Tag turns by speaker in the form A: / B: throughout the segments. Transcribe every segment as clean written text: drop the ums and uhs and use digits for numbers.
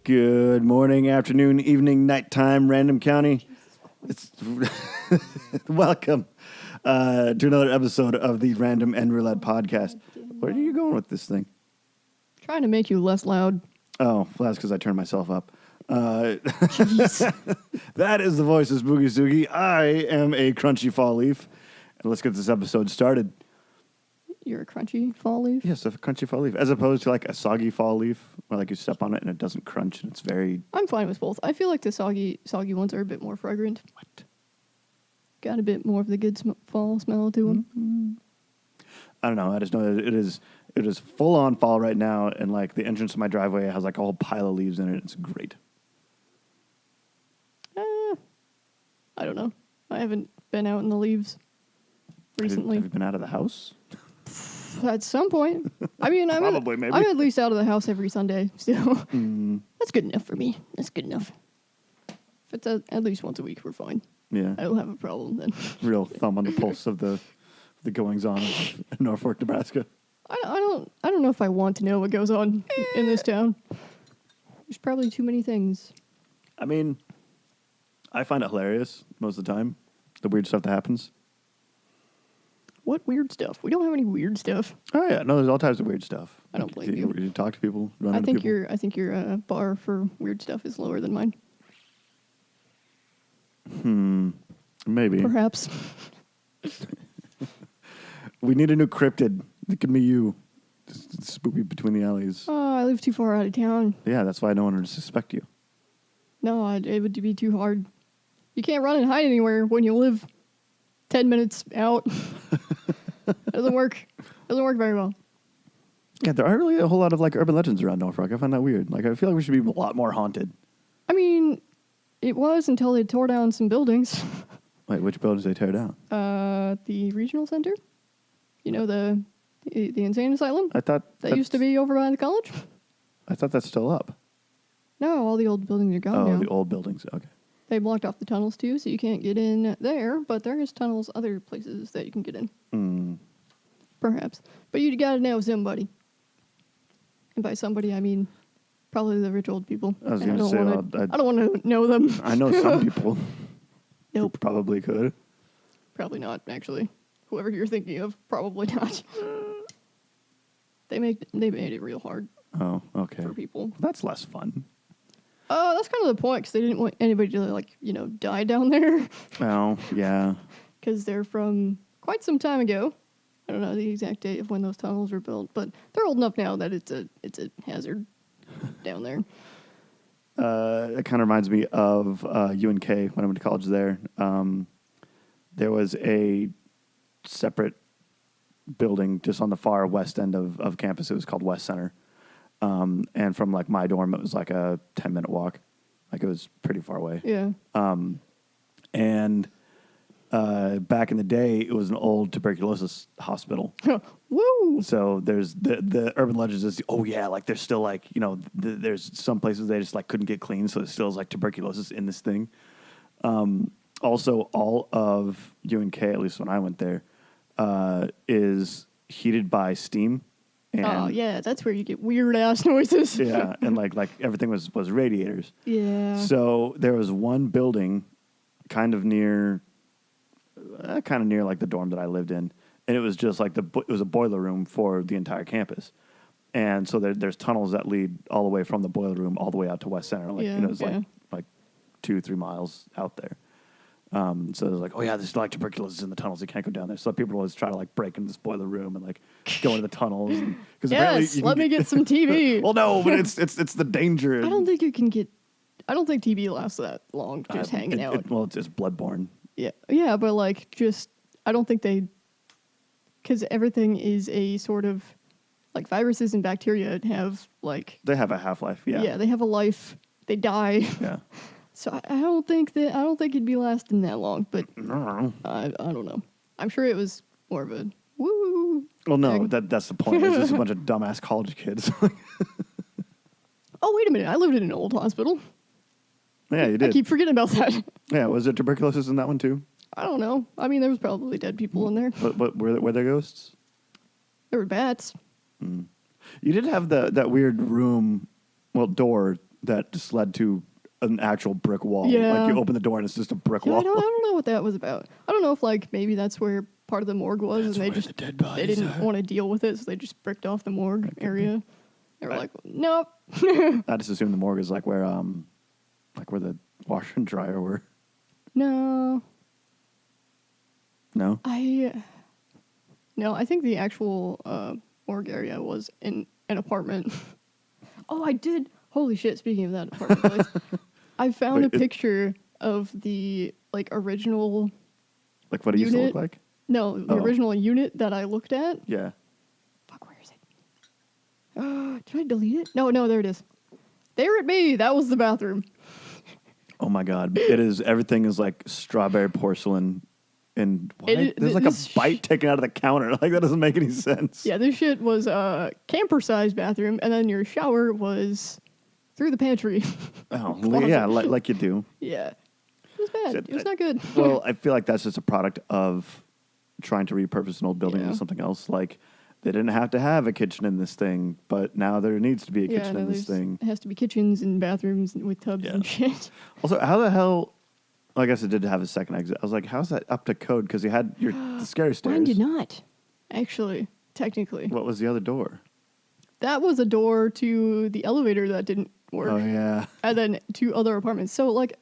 A: Good morning, afternoon, evening, nighttime, random county. It's welcome to another episode of the Random and Roulette podcast. Where are you going with this thing?
B: Trying to make you less loud.
A: Oh, well, that's because I turned myself up. That is the voice of Spooky Suki. I am a crunchy fall leaf. And let's get this episode started.
B: You're a crunchy fall leaf?
A: Yes, a crunchy fall leaf. As opposed to like a soggy fall leaf, where like you step on it and it doesn't crunch and it's very...
B: I'm fine with both. I feel like the soggy ones are a bit more fragrant.
A: What?
B: Got a bit more of the good fall smell to them.
A: Mm-hmm. I don't know. I just know that it is full on fall right now, and like the entrance to my driveway has like a whole pile of leaves in it. It's great.
B: I don't know. I haven't been out in the leaves recently.
A: Have you been out of the house?
B: At some point. I mean,
A: Maybe.
B: I'm at least out of the house every Sunday, so that's good enough for me. That's good enough. If it's at least once a week, we're fine.
A: Yeah.
B: I don't have a problem then.
A: Real thumb on the pulse of the goings-on of Norfolk, Nebraska.
B: I don't know if I want to know what goes on in this town. There's probably too many things.
A: I mean, I find it hilarious most of the time, the weird stuff that happens.
B: What weird stuff? We don't have any weird stuff.
A: Oh yeah, no, there's all types of weird stuff.
B: I don't blame you.
A: You talk to people, run
B: I
A: into
B: think
A: people.
B: I think your bar for weird stuff is lower than mine.
A: Maybe.
B: Perhaps.
A: We need a new cryptid. It could be you. Just spoopy between the alleys.
B: Oh, I live too far out of town.
A: Yeah, that's why no one would suspect you.
B: No, it would be too hard. You can't run and hide anywhere when you live 10 minutes out. It doesn't work. Doesn't work very well.
A: Yeah, there aren't really a whole lot of like urban legends around Norfolk. I find that weird. Like, I feel like we should be a lot more haunted.
B: I mean, it was until they tore down some buildings.
A: Wait, which buildings they tear down?
B: The regional center. You know, the insane asylum?
A: I thought
B: That used to be over by the college?
A: I thought that's still up.
B: No, all the old buildings are gone now.
A: Oh, the old buildings. Okay.
B: They blocked off the tunnels too, so you can't get in there, but there is tunnels other places that you can get in. Perhaps. But you gotta know somebody. And by somebody, I mean probably the rich old people.
A: I was going to say,
B: I don't want to know them.
A: I know some people.
B: Nope.
A: Probably could.
B: Probably not, actually. Whoever you're thinking of, probably not. They made it real hard
A: Oh, okay.
B: for people.
A: That's less fun.
B: That's kind of the point, because they didn't want anybody to, like, die down there.
A: Oh, yeah.
B: Because they're from quite some time ago. I don't know the exact date of when those tunnels were built, but they're old enough now that it's a hazard down there.
A: It kind of reminds me of UNK when I went to college there. There was a separate building just on the far west end of campus. It was called West Center. And from like my dorm, it was like a 10-minute walk. Like it was pretty far away.
B: Yeah.
A: And back in the day, it was an old tuberculosis hospital.
B: Woo!
A: So there's the urban legends is, oh yeah, like there's still like, there's some places they just like couldn't get clean. So there still is like tuberculosis in this thing. Also, all of UNK, at least when I went there, is heated by steam. And
B: Oh yeah, that's where you get weird ass noises.
A: yeah, and like everything was radiators.
B: Yeah.
A: So there was one building, kind of near like the dorm that I lived in, and it was just like it was a boiler room for the entire campus, and so there's tunnels that lead all the way from the boiler room all the way out to West Center. Like it's like 2-3 miles out there. So there's like, oh yeah, there's like tuberculosis in the tunnels. You can't go down there. So people always try to like break into this boiler room and like go into the tunnels. Because
B: yes, let me get some TB.
A: Well, no, but it's the danger.
B: I don't think you can get. I don't think TB lasts that long just hanging out.
A: It's bloodborne.
B: Yeah, but like I don't think because everything is a sort of like viruses and bacteria have like
A: they have a half-life. Yeah,
B: they have a life. They die.
A: Yeah.
B: So I don't think it'd be lasting that long, but
A: No.
B: I don't know. I'm sure it was more of a woo.
A: Well, no,
B: thing.
A: that's the point. It's just a bunch of dumbass college kids.
B: Oh, wait a minute. I lived in an old hospital.
A: Yeah, you did.
B: I keep forgetting about that.
A: Yeah, was there tuberculosis in that one too?
B: I don't know. I mean, there was probably dead people in there.
A: But were there ghosts?
B: There were bats.
A: You did have that weird room, door that just led to an actual brick wall.
B: Yeah.
A: Like you open the door and it's just a brick
B: Yeah,
A: wall.
B: I don't know what that was about. I don't know if like maybe that's where part of the morgue was,
A: That's
B: and they
A: where
B: just
A: the dead bodies
B: they didn't
A: are.
B: want to deal with it, so they just bricked off the morgue area. They were like, nope.
A: I just assume the morgue is like where the washer and dryer were.
B: No,
A: No?
B: I think the actual morgue area was in an apartment. Oh, I did. Holy shit! Speaking of that apartment place, I found a picture of the like original.
A: Like what it used to
B: unit.
A: look like?
B: No, the original unit that I looked at.
A: Yeah.
B: Fuck, where is it? Did I delete it? No, there it is. There it be. That was the bathroom.
A: Oh my god. It is, everything is like strawberry porcelain and there's like a bite taken out of the counter. Like that doesn't make any sense.
B: Yeah, this shit was a camper-sized bathroom, and then your shower was through the pantry.
A: Oh, yeah, like you do.
B: Yeah. It was bad. It was not good.
A: Well, I feel like that's just a product of trying to repurpose an old building into something else. Like, they didn't have to have a kitchen in this thing, but now there needs to be a kitchen in this thing.
B: It has to be kitchens and bathrooms with tubs and shit.
A: Also, how the hell... Well, I guess it did have a second exit. I was like, how's that up to code? Because you had the scary stairs.
B: Mine did not, actually, technically.
A: What was the other door?
B: That was a door to the elevator that didn't work.
A: Oh, yeah.
B: And then two other apartments. So, like,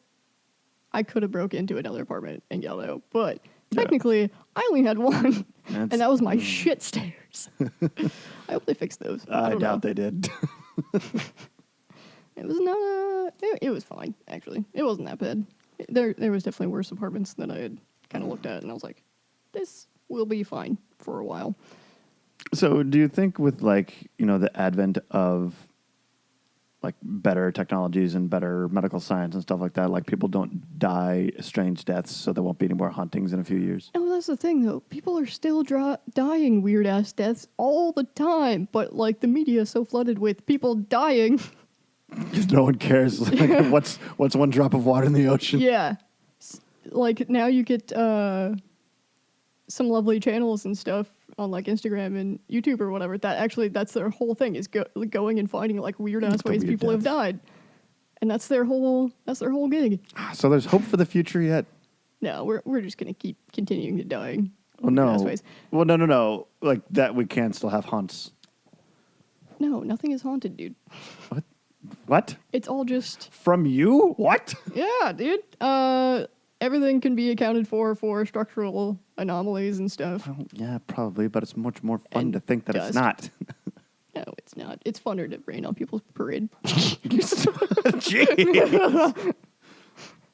B: I could have broke into another apartment and yelled out, but technically, I only had one, and that was my shit stairs. I hope they fixed those.
A: I doubt they did.
B: It was not. It was fine, actually. It wasn't that bad. There was definitely worse apartments that I had kind of looked at, and I was like, this will be fine for a while.
A: So, do you think with like the advent of like better technologies and better medical science and stuff like that, like people don't die strange deaths, so there won't be any more hauntings in a few years?
B: Oh, that's the thing, though. People are still dying weird-ass deaths all the time, but, like, the media is so flooded with people dying.
A: Because no one cares. Like, what's one drop of water in the ocean?
B: Yeah. Like, now you get some lovely channels and stuff on, like, Instagram and YouTube or whatever. That's their whole thing, is going and finding, like, weird-ass ways people have died. And that's their whole gig.
A: So there's hope for the future yet?
B: No, we're just going to keep continuing to die.
A: Well, no.
B: Ways.
A: Well, no. Like, that we can still have haunts.
B: No, nothing is haunted, dude.
A: What?
B: It's all just...
A: From you? What?
B: Yeah, dude. Everything can be accounted for structural anomalies and stuff.
A: Well, yeah, probably, but it's much more fun to think that it's not.
B: No, it's not. It's funner to rain on people's parade.
A: Jeez.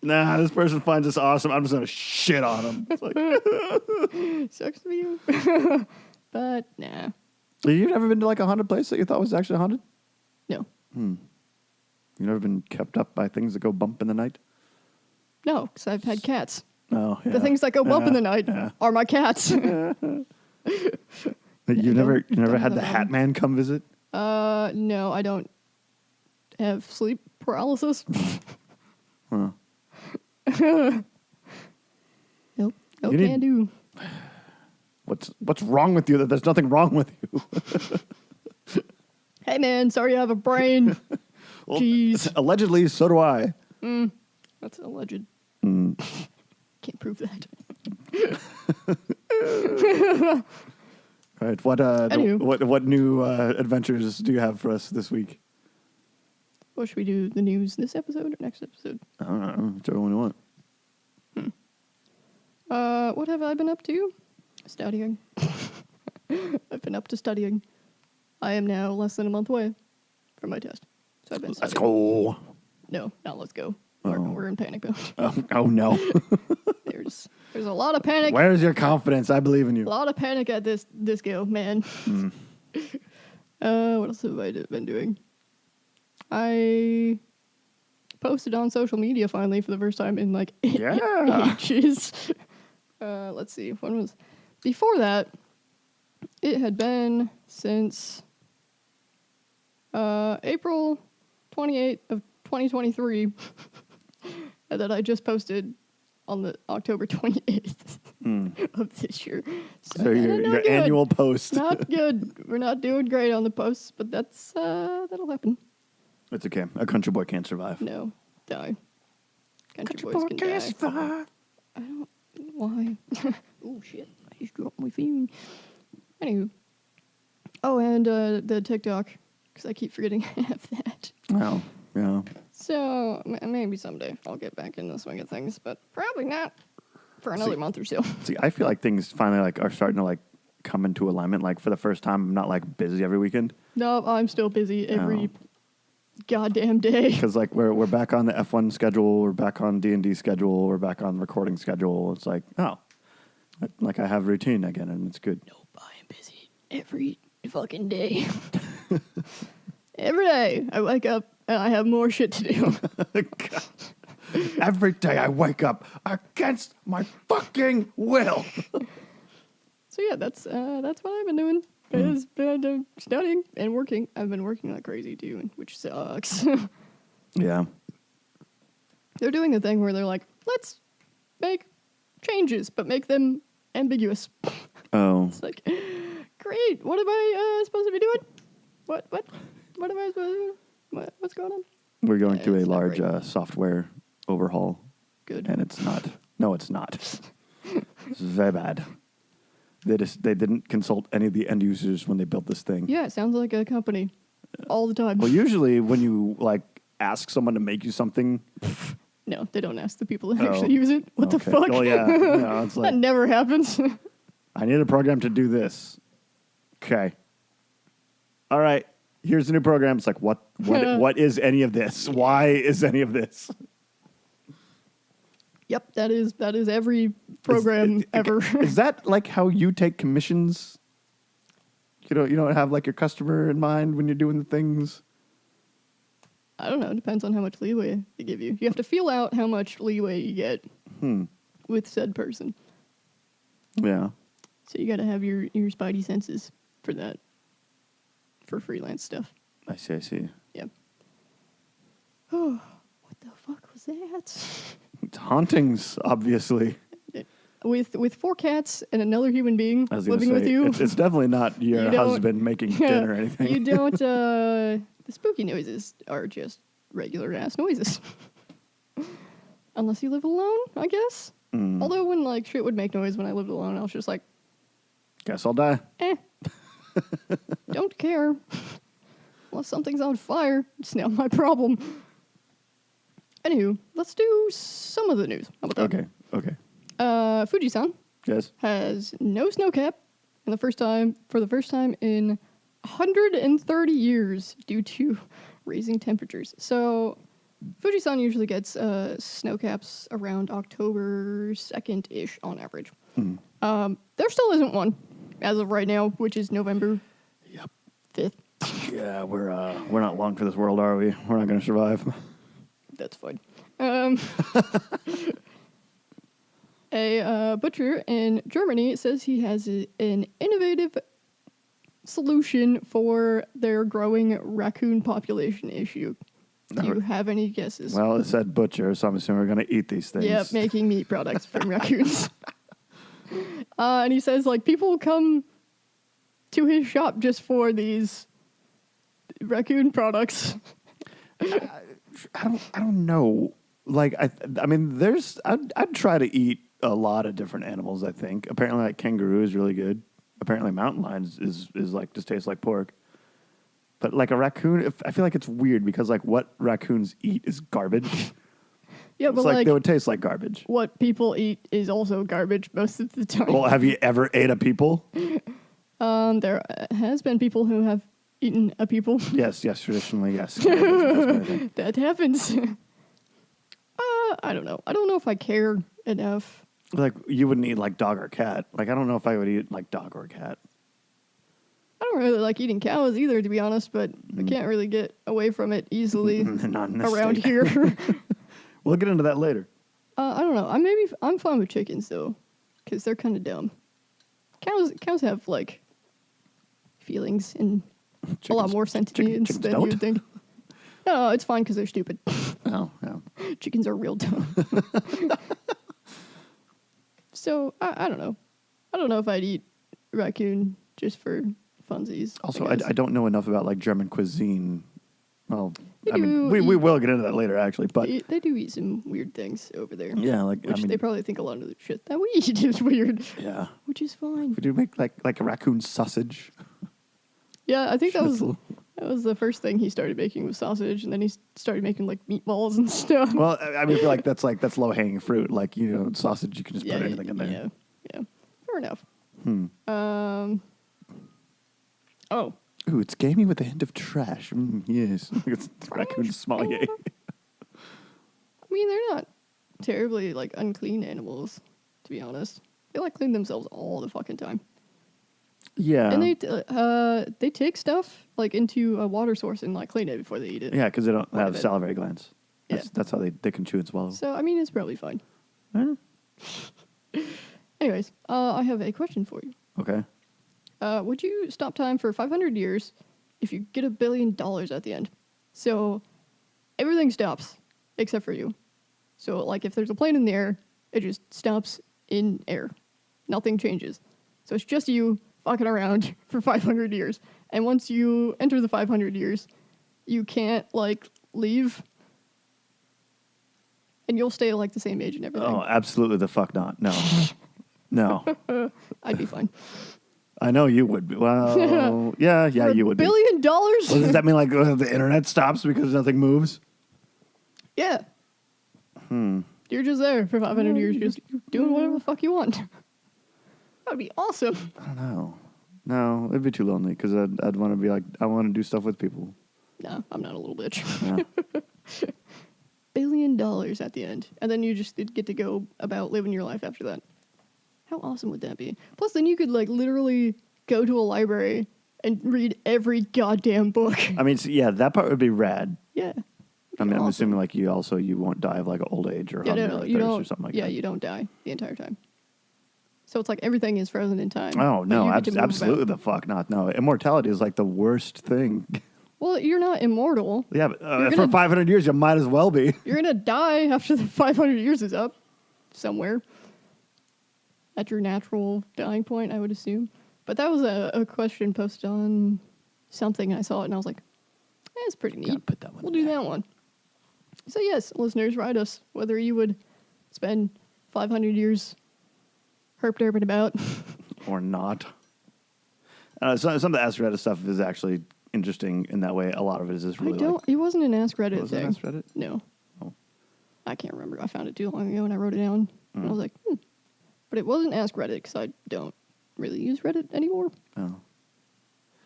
A: Nah, this person finds this awesome. I'm just going to shit on them. It's like...
B: Sucks to be you. But, nah.
A: You've never been to like a haunted place that you thought was actually haunted?
B: No.
A: You've never been kept up by things that go bump in the night?
B: No, because I've had cats.
A: Oh, yeah.
B: The things that go bump in the night are my cats.
A: You've never had the Hat Man come visit?
B: No, I don't have sleep paralysis.
A: Huh.
B: Nope. No can do.
A: What's wrong with you that there's nothing wrong with you?
B: Hey, man, sorry I have a brain.
A: Well,
B: jeez.
A: Allegedly, so do I.
B: That's alleged. Can't prove that.
A: All right. What new adventures do you have for us this week?
B: What should we do? The news this episode or next episode?
A: I don't know. Whichever one you want.
B: What have I been up to? Studying. I've been up to studying. I am now less than a month away from my test. So I've been studying.
A: Let's go.
B: No, not let's go. We're in panic mode.
A: Oh no.
B: There's a lot of panic.
A: Where's your confidence? I believe in you.
B: A lot of panic at this go, man. What else have I been doing? I posted on social media finally for the first time in like ages. Let's see. When was... Before that, it had been since April 28th of 2023 that I just posted on the October 28th of this year.
A: So your annual post.
B: Not good. We're not doing great on the posts, but that'll happen.
A: It's okay. A country boy can't survive.
B: No, die. Country boys can die.
A: survive.
B: I don't. Why? Oh shit! I just dropped my phone. Anywho. Oh, and the TikTok, because I keep forgetting I have that.
A: Oh, yeah.
B: So maybe someday I'll get back in the swing of things, but probably not for another month or so.
A: See, I feel like things finally like are starting to like come into alignment. Like for the first time, I'm not like busy every weekend.
B: No, I'm still busy every goddamn day.
A: Because like we're back on the F1 schedule, we're back on D&D schedule, we're back on recording schedule. It's like like I have routine again, and it's good.
B: Nope, I am busy every fucking day. Every day I wake up and I have more shit to do.
A: Every day I wake up against my fucking will.
B: So yeah, that's what I've been doing. Is been studying and working. I've been working like crazy too, which sucks.
A: Yeah.
B: They're doing the thing where they're like, let's make changes, but make them ambiguous.
A: Oh.
B: It's like, great. What am I supposed to be doing? What am I supposed to do? What's going on?
A: We're going through a
B: It's not
A: large
B: great.
A: software overhaul.
B: Good.
A: And it's not. No, it's not. It's very bad. They didn't consult any of the end users when they built this thing.
B: Yeah, it sounds like a company all the time.
A: Well, usually when you like ask someone to make you something,
B: No, they don't ask the people that
A: Oh,
B: actually use it. What the
A: okay.
B: fuck?
A: Oh yeah, no, it's
B: That
A: like
B: never happens.
A: I need a program to do this. Okay. All right. Here's a new program. It's like what is any of this? Why is any of this?
B: Yep, that is every program ever.
A: Is that like how you take commissions? You don't have like your customer in mind when you're doing the things.
B: I don't know. It depends on how much leeway they give you. You have to feel out how much leeway you get with said person.
A: Yeah.
B: So you got to have your spidey senses for that. For freelance stuff.
A: I see.
B: Yeah. Oh, what the fuck was that?
A: It's hauntings, obviously.
B: With 4 cats and another human being
A: I was gonna
B: living with
A: say,
B: you.
A: It's definitely not your
B: You don't-
A: husband making dinner or anything.
B: You don't. The spooky noises are just regular ass noises. Unless you live alone, I guess. Although when like shit would make noise when I lived alone, I was just like,
A: Guess I'll die.
B: don't care. Unless something's on fire, it's not my problem. Anywho, let's do some of the news. How about that?
A: Okay.
B: Fujisan
A: Yes.
B: has no snowcap for the first time in 130 years due to raising temperatures. So Fujisan usually gets snowcaps around October 2nd-ish on average. There still isn't one as of right now, which is November
A: Yep.
B: 5th.
A: Yeah, we're not long for this world, are we? We're not going to survive.
B: That's fine. A butcher in Germany says he has an innovative solution for their growing raccoon population issue. Do you have any guesses?
A: Well, it said butcher, so I'm assuming we're going to eat these things.
B: Yeah, making meat products from raccoons. And he says, like, people come to his shop just for these raccoon products.
A: I don't know. Like I mean, I'd try to eat a lot of different animals. I think apparently like kangaroo is really good. Apparently mountain lions is like just tastes like pork. But like a raccoon, I feel like it's weird because like what raccoons eat is garbage.
B: Yeah,
A: It's
B: but
A: like
B: like
A: they would taste like garbage.
B: what people eat is also garbage most of the time.
A: Well, have you ever ate a people?
B: There has been people who have eaten a people.
A: Yes, traditionally, yes. That's been a thing.
B: That happens. I don't know. I don't know if I care enough.
A: Like you wouldn't eat like dog or cat. Like I don't know if I would eat like dog or cat.
B: I don't really like eating cows either, to be honest, but I can't really get away from it easily
A: Not in this
B: around
A: state.
B: here.
A: We'll get into that later.
B: I don't know. I'm fine with chickens though, because they're kind of dumb. Cows have like feelings and a lot more sentience
A: chickens
B: than
A: don't?
B: you'd think. No, it's fine because they're stupid.
A: Oh, no.
B: Chickens are real dumb. So I don't know. I don't know if I'd eat raccoon just for funsies.
A: Also,
B: guess.
A: I don't know enough about like German cuisine. Well,
B: They
A: I mean, we will get into that later, actually. But
B: they do eat some weird things over there.
A: yeah, like
B: Which
A: I mean,
B: they probably think a lot of the shit that we eat is weird.
A: yeah.
B: Which is fine.
A: Would you make like a raccoon sausage?
B: Yeah, I think
A: Schnitzel.
B: that was the first thing he started making was sausage, and then he started making like meatballs and stuff.
A: Well, I mean, I feel like that's low hanging fruit. Like sausage, you can just put anything in there.
B: Yeah. Fair enough. Oh.
A: Ooh, it's gamey with a hint of trash. Yes, it's raccoon sommelier.
B: I mean, they're not terribly like unclean animals, to be honest. They like clean themselves all the fucking time.
A: Yeah,
B: And they take stuff like into a water source and like clean it before they eat it.
A: yeah, because they don't
B: Quite a
A: have
B: bit.
A: salivary glands.
B: Yeah.
A: That's how they can chew and swallow.
B: So I mean, it's probably fine.
A: Eh,
B: Anyways, I have a question for you.
A: okay.
B: Would you stop time for 500 years if you get $1 billion at the end? So everything stops except for you. So like if there's a plane in the air, it just stops in air. Nothing changes. So it's just you fucking around for 500 years. And once you enter the 500 years, you can't like leave. And you'll stay like the same age and everything.
A: Oh, absolutely the fuck not. No, no.
B: I'd be fine.
A: I know you would be. Well, yeah,
B: For
A: you would be.
B: $1 billion?
A: Well, does that mean like the internet stops because nothing moves?
B: Yeah. You're just there for 500 years, just doing whatever the fuck you want. That would be awesome.
A: I don't know. No, it'd be too lonely because I'd want to be like, I want to do stuff with people.
B: No, I'm not a little bitch.
A: Yeah.
B: $1 billion at the end. And then you just get to go about living your life after that. How awesome would that be? Plus, then you could like literally go to a library and read every goddamn book.
A: I mean, yeah, that part would be rad.
B: Yeah.
A: I mean, I'm
B: Awesome.
A: assuming like you won't die of like old age or hunger or
B: you
A: thirst
B: don't.
A: or something like
B: yeah,
A: that.
B: you don't die the entire time. So it's like everything is frozen in time.
A: Oh
B: but
A: no,
B: you get to move
A: absolutely
B: about.
A: the fuck not. No, immortality is like the worst thing.
B: Well, you're not immortal.
A: Yeah, but
B: You're
A: for
B: gonna-
A: 500 years, you might as well be.
B: You're gonna die after the 500 years is up, somewhere. At your natural dying point, I would assume. But that was a question posted on something, and I saw it, and I was like, it's pretty neat.
A: Gotta put that one
B: We'll
A: in
B: do
A: there.
B: that one. So yes, listeners, write us whether you would spend 500 years herp-derping about.
A: Or not. Some of the Ask Reddit stuff is actually interesting in that way. A lot of it is just really
B: It wasn't an Ask Reddit
A: Was it
B: thing.
A: Ask Reddit?
B: No.
A: Oh.
B: I can't remember. I found it too long ago and I wrote it down. And I was like, But it wasn't Ask Reddit because I don't really use Reddit anymore.
A: Oh.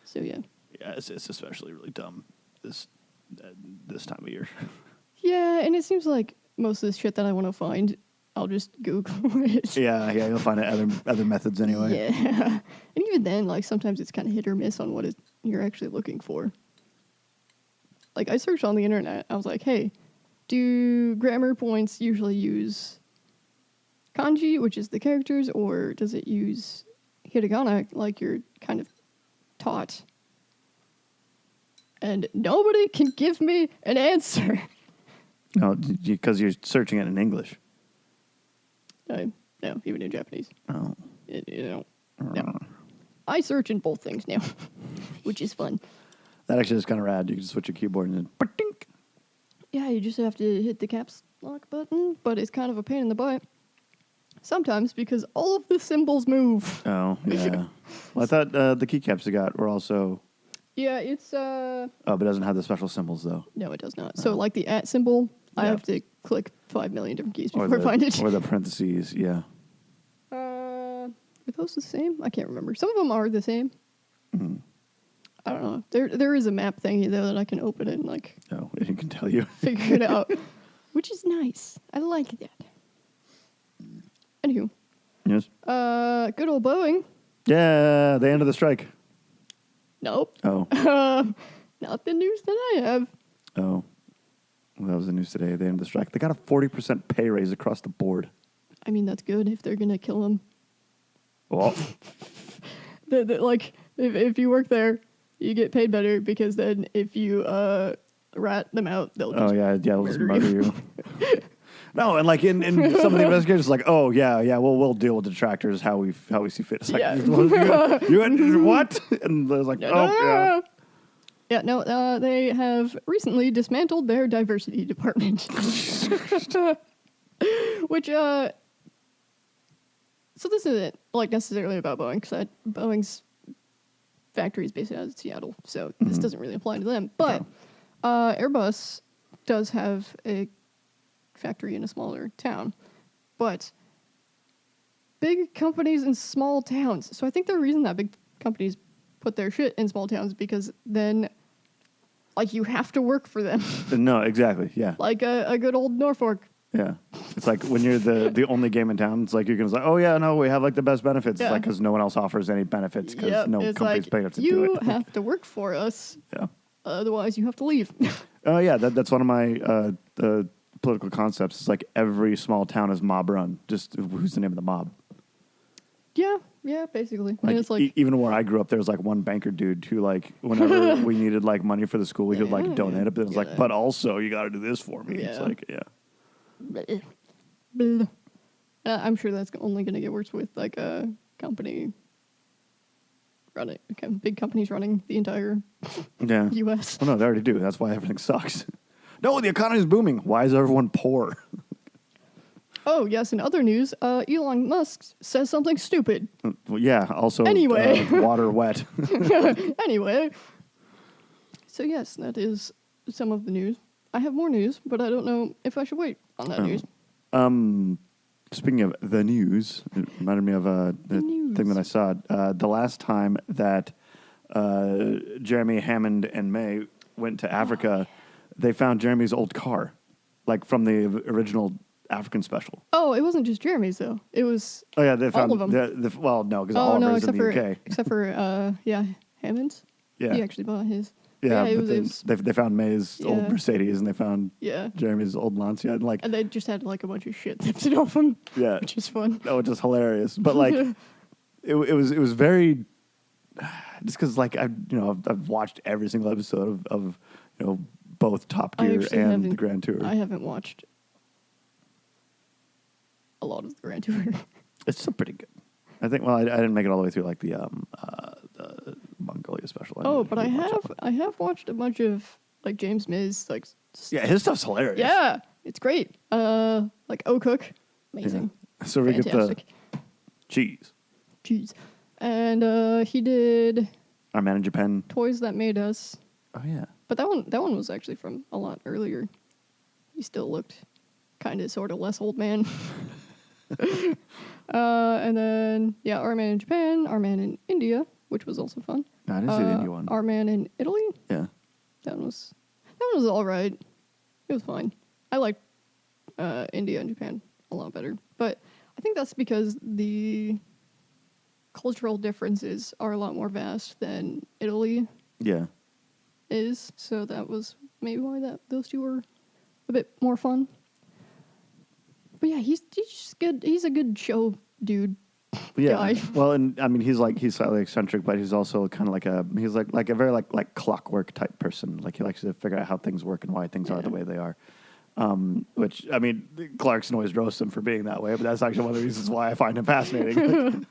B: So yeah.
A: Yeah, it's especially really dumb this time of year.
B: Yeah, and it seems like most of the shit that I want to find, I'll just Google it.
A: yeah, you'll find it other methods anyway.
B: Yeah. And even then, like, sometimes it's kind of hit or miss on what you're actually looking for. Like, I searched on the internet. I was like, hey, do grammar points usually use kanji, which is the characters, or does it use hiragana like you're kind of taught? And nobody can give me an answer.
A: No, because you're searching it in English.
B: No, even in Japanese.
A: Oh.
B: No. I search in both things now, which is fun.
A: That actually is kind of rad. You can just switch your keyboard and then... Ba-dink.
B: Yeah, you just have to hit the caps lock button, but it's kind of a pain in the butt. Sometimes because all of the symbols move.
A: Oh, yeah. Well, I thought the keycaps you got were also...
B: Yeah, it's
A: Oh, but it doesn't have the special symbols, though.
B: No, it does not. So like the @ symbol, I
A: Yeah.
B: have to click 5 million different keys
A: Or
B: before I find it.
A: Or the parentheses, yeah.
B: Are those the same? I can't remember. Some of them are the same.
A: Mm.
B: I don't know. There is a map thingy though that I can open it and like
A: Oh, it can tell you.
B: figure it out, which is nice. I like that. Anywho,
A: Yes.
B: good old Boeing.
A: Yeah, the end of the strike.
B: Nope.
A: Oh.
B: Not the news that I have.
A: Oh. Well, that was the news today. The end of the strike. They got a 40% pay raise across the board.
B: I mean, that's good if they're gonna kill him.
A: Well,
B: Like, if you work there, you get paid better because then if you rat them out, they'll just
A: they'll just
B: murder
A: murder you. No, and like in some of the investigators, it's like, oh yeah, we'll deal with the detractors how we see fit. It's like,
B: Yeah.
A: you what? And there's like,
B: No,
A: oh
B: no, no,
A: yeah.
B: no. Yeah, no, they have recently dismantled their diversity department. Which, so this isn't, like, necessarily about Boeing, because Boeing's factory is based out of Seattle, so this doesn't really apply to them. But Airbus does have a factory in a smaller town. But big companies in small towns. So I think the reason that big companies put their shit in small towns because then, like, you have to work for them.
A: No, exactly. Yeah.
B: Like a good old Norfolk.
A: Yeah. It's like when you're the only game in town, it's like you're going to say, oh, yeah, no, we have like the best benefits.
B: Yeah.
A: It's like because no one else offers any benefits because no
B: it's
A: company's
B: like,
A: paying up to do
B: you
A: it.
B: have to work for us.
A: Yeah.
B: Otherwise, you have to leave.
A: Oh, yeah. That's one of my political concepts. It's like every small town is mob run. Just who's the name of the mob?
B: Yeah, basically.
A: Like,
B: And it's like,
A: even where I grew up, there was like one banker dude who, like, whenever we needed like money for the school, we could like donate it. But it was like, but also you got to do this for me.
B: Yeah.
A: It's like,
B: bleh. I'm sure that's only going to get worse with like a company running, big companies running the entire
A: yeah.
B: U.S.
A: Oh no, they already do. That's why everything sucks. No, the economy is booming. Why is everyone poor?
B: Oh, yes, in other news, Elon Musk says something stupid.
A: Well, yeah, also
B: Anyway.
A: Water wet.
B: Anyway. So, yes, that is some of the news. I have more news, but I don't know if I should wait on that news.
A: Speaking of the news, it reminded me of the thing that I saw. The last time that Jeremy, Hammond, and May went to Africa, they found Jeremy's old car, like from the original African special.
B: Oh, it wasn't just Jeremy's, though. It was
A: Oh, yeah, they found
B: all of them.
A: well, no, because Oliver's in the UK.
B: Except for, Hammond's.
A: Yeah.
B: He actually bought his.
A: Yeah,
B: it
A: but
B: was
A: they found May's old Mercedes, and they found Jeremy's old Lancia. And, like,
B: and they just had like a bunch of shit lifted off him. Yeah. Which is fun.
A: Oh, which is hilarious. But like, it was very, just because like I've watched every single episode of both Top Gear and the Grand Tour.
B: I haven't watched a lot of the Grand Tour.
A: It's still pretty good. I think. Well, I didn't make it all the way through like the Mongolia special.
B: But I have watched a bunch of like James Miz like.
A: Yeah, his stuff's hilarious.
B: Yeah, it's great. Like O Cook, amazing.
A: Yeah. So we
B: fantastic.
A: Get the cheese,
B: and he did
A: Our Man in Japan.
B: Toys That Made Us.
A: Oh yeah,
B: but that one was actually from a lot earlier. He still looked kind of sort of less old man. And then Our Man in Japan, Our Man in India, which was also fun.
A: No, I didn't see the India one.
B: Our Man in Italy.
A: Yeah,
B: that one was all right. It was fine. I liked India and Japan a lot better, but I think that's because the cultural differences are a lot more vast than Italy.
A: Yeah,
B: is, so that was maybe why those two were a bit more fun. But yeah, he's just good. He's a good show dude.
A: Yeah.
B: Guy.
A: Well, and I mean, he's slightly eccentric, but he's also kind of like a very like clockwork type person. Like he likes to figure out how things work and why things are the way they are. Which I mean, Clarkson always roasts him for being that way, but that's actually one of the reasons why I find him fascinating.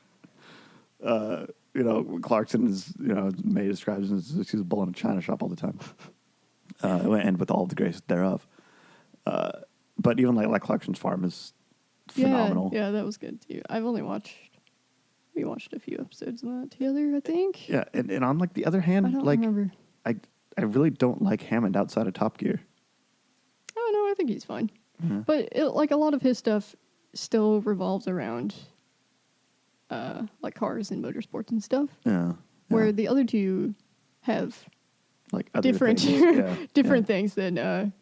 A: Clarkson is, May describes him as he's a bull in a china shop all the time. And with all the grace thereof. But even like Clarkson's Farm is phenomenal.
B: Yeah, that was good too. We watched a few episodes of that together, I think.
A: Yeah, and on like the other hand,
B: I don't remember.
A: I really don't like Hammond outside of Top Gear.
B: Oh no, I think he's fine. Mm-hmm. But like a lot of his stuff still revolves around like cars and motorsports and stuff.
A: Yeah.
B: Where the other two have
A: like other
B: different
A: things.
B: different things than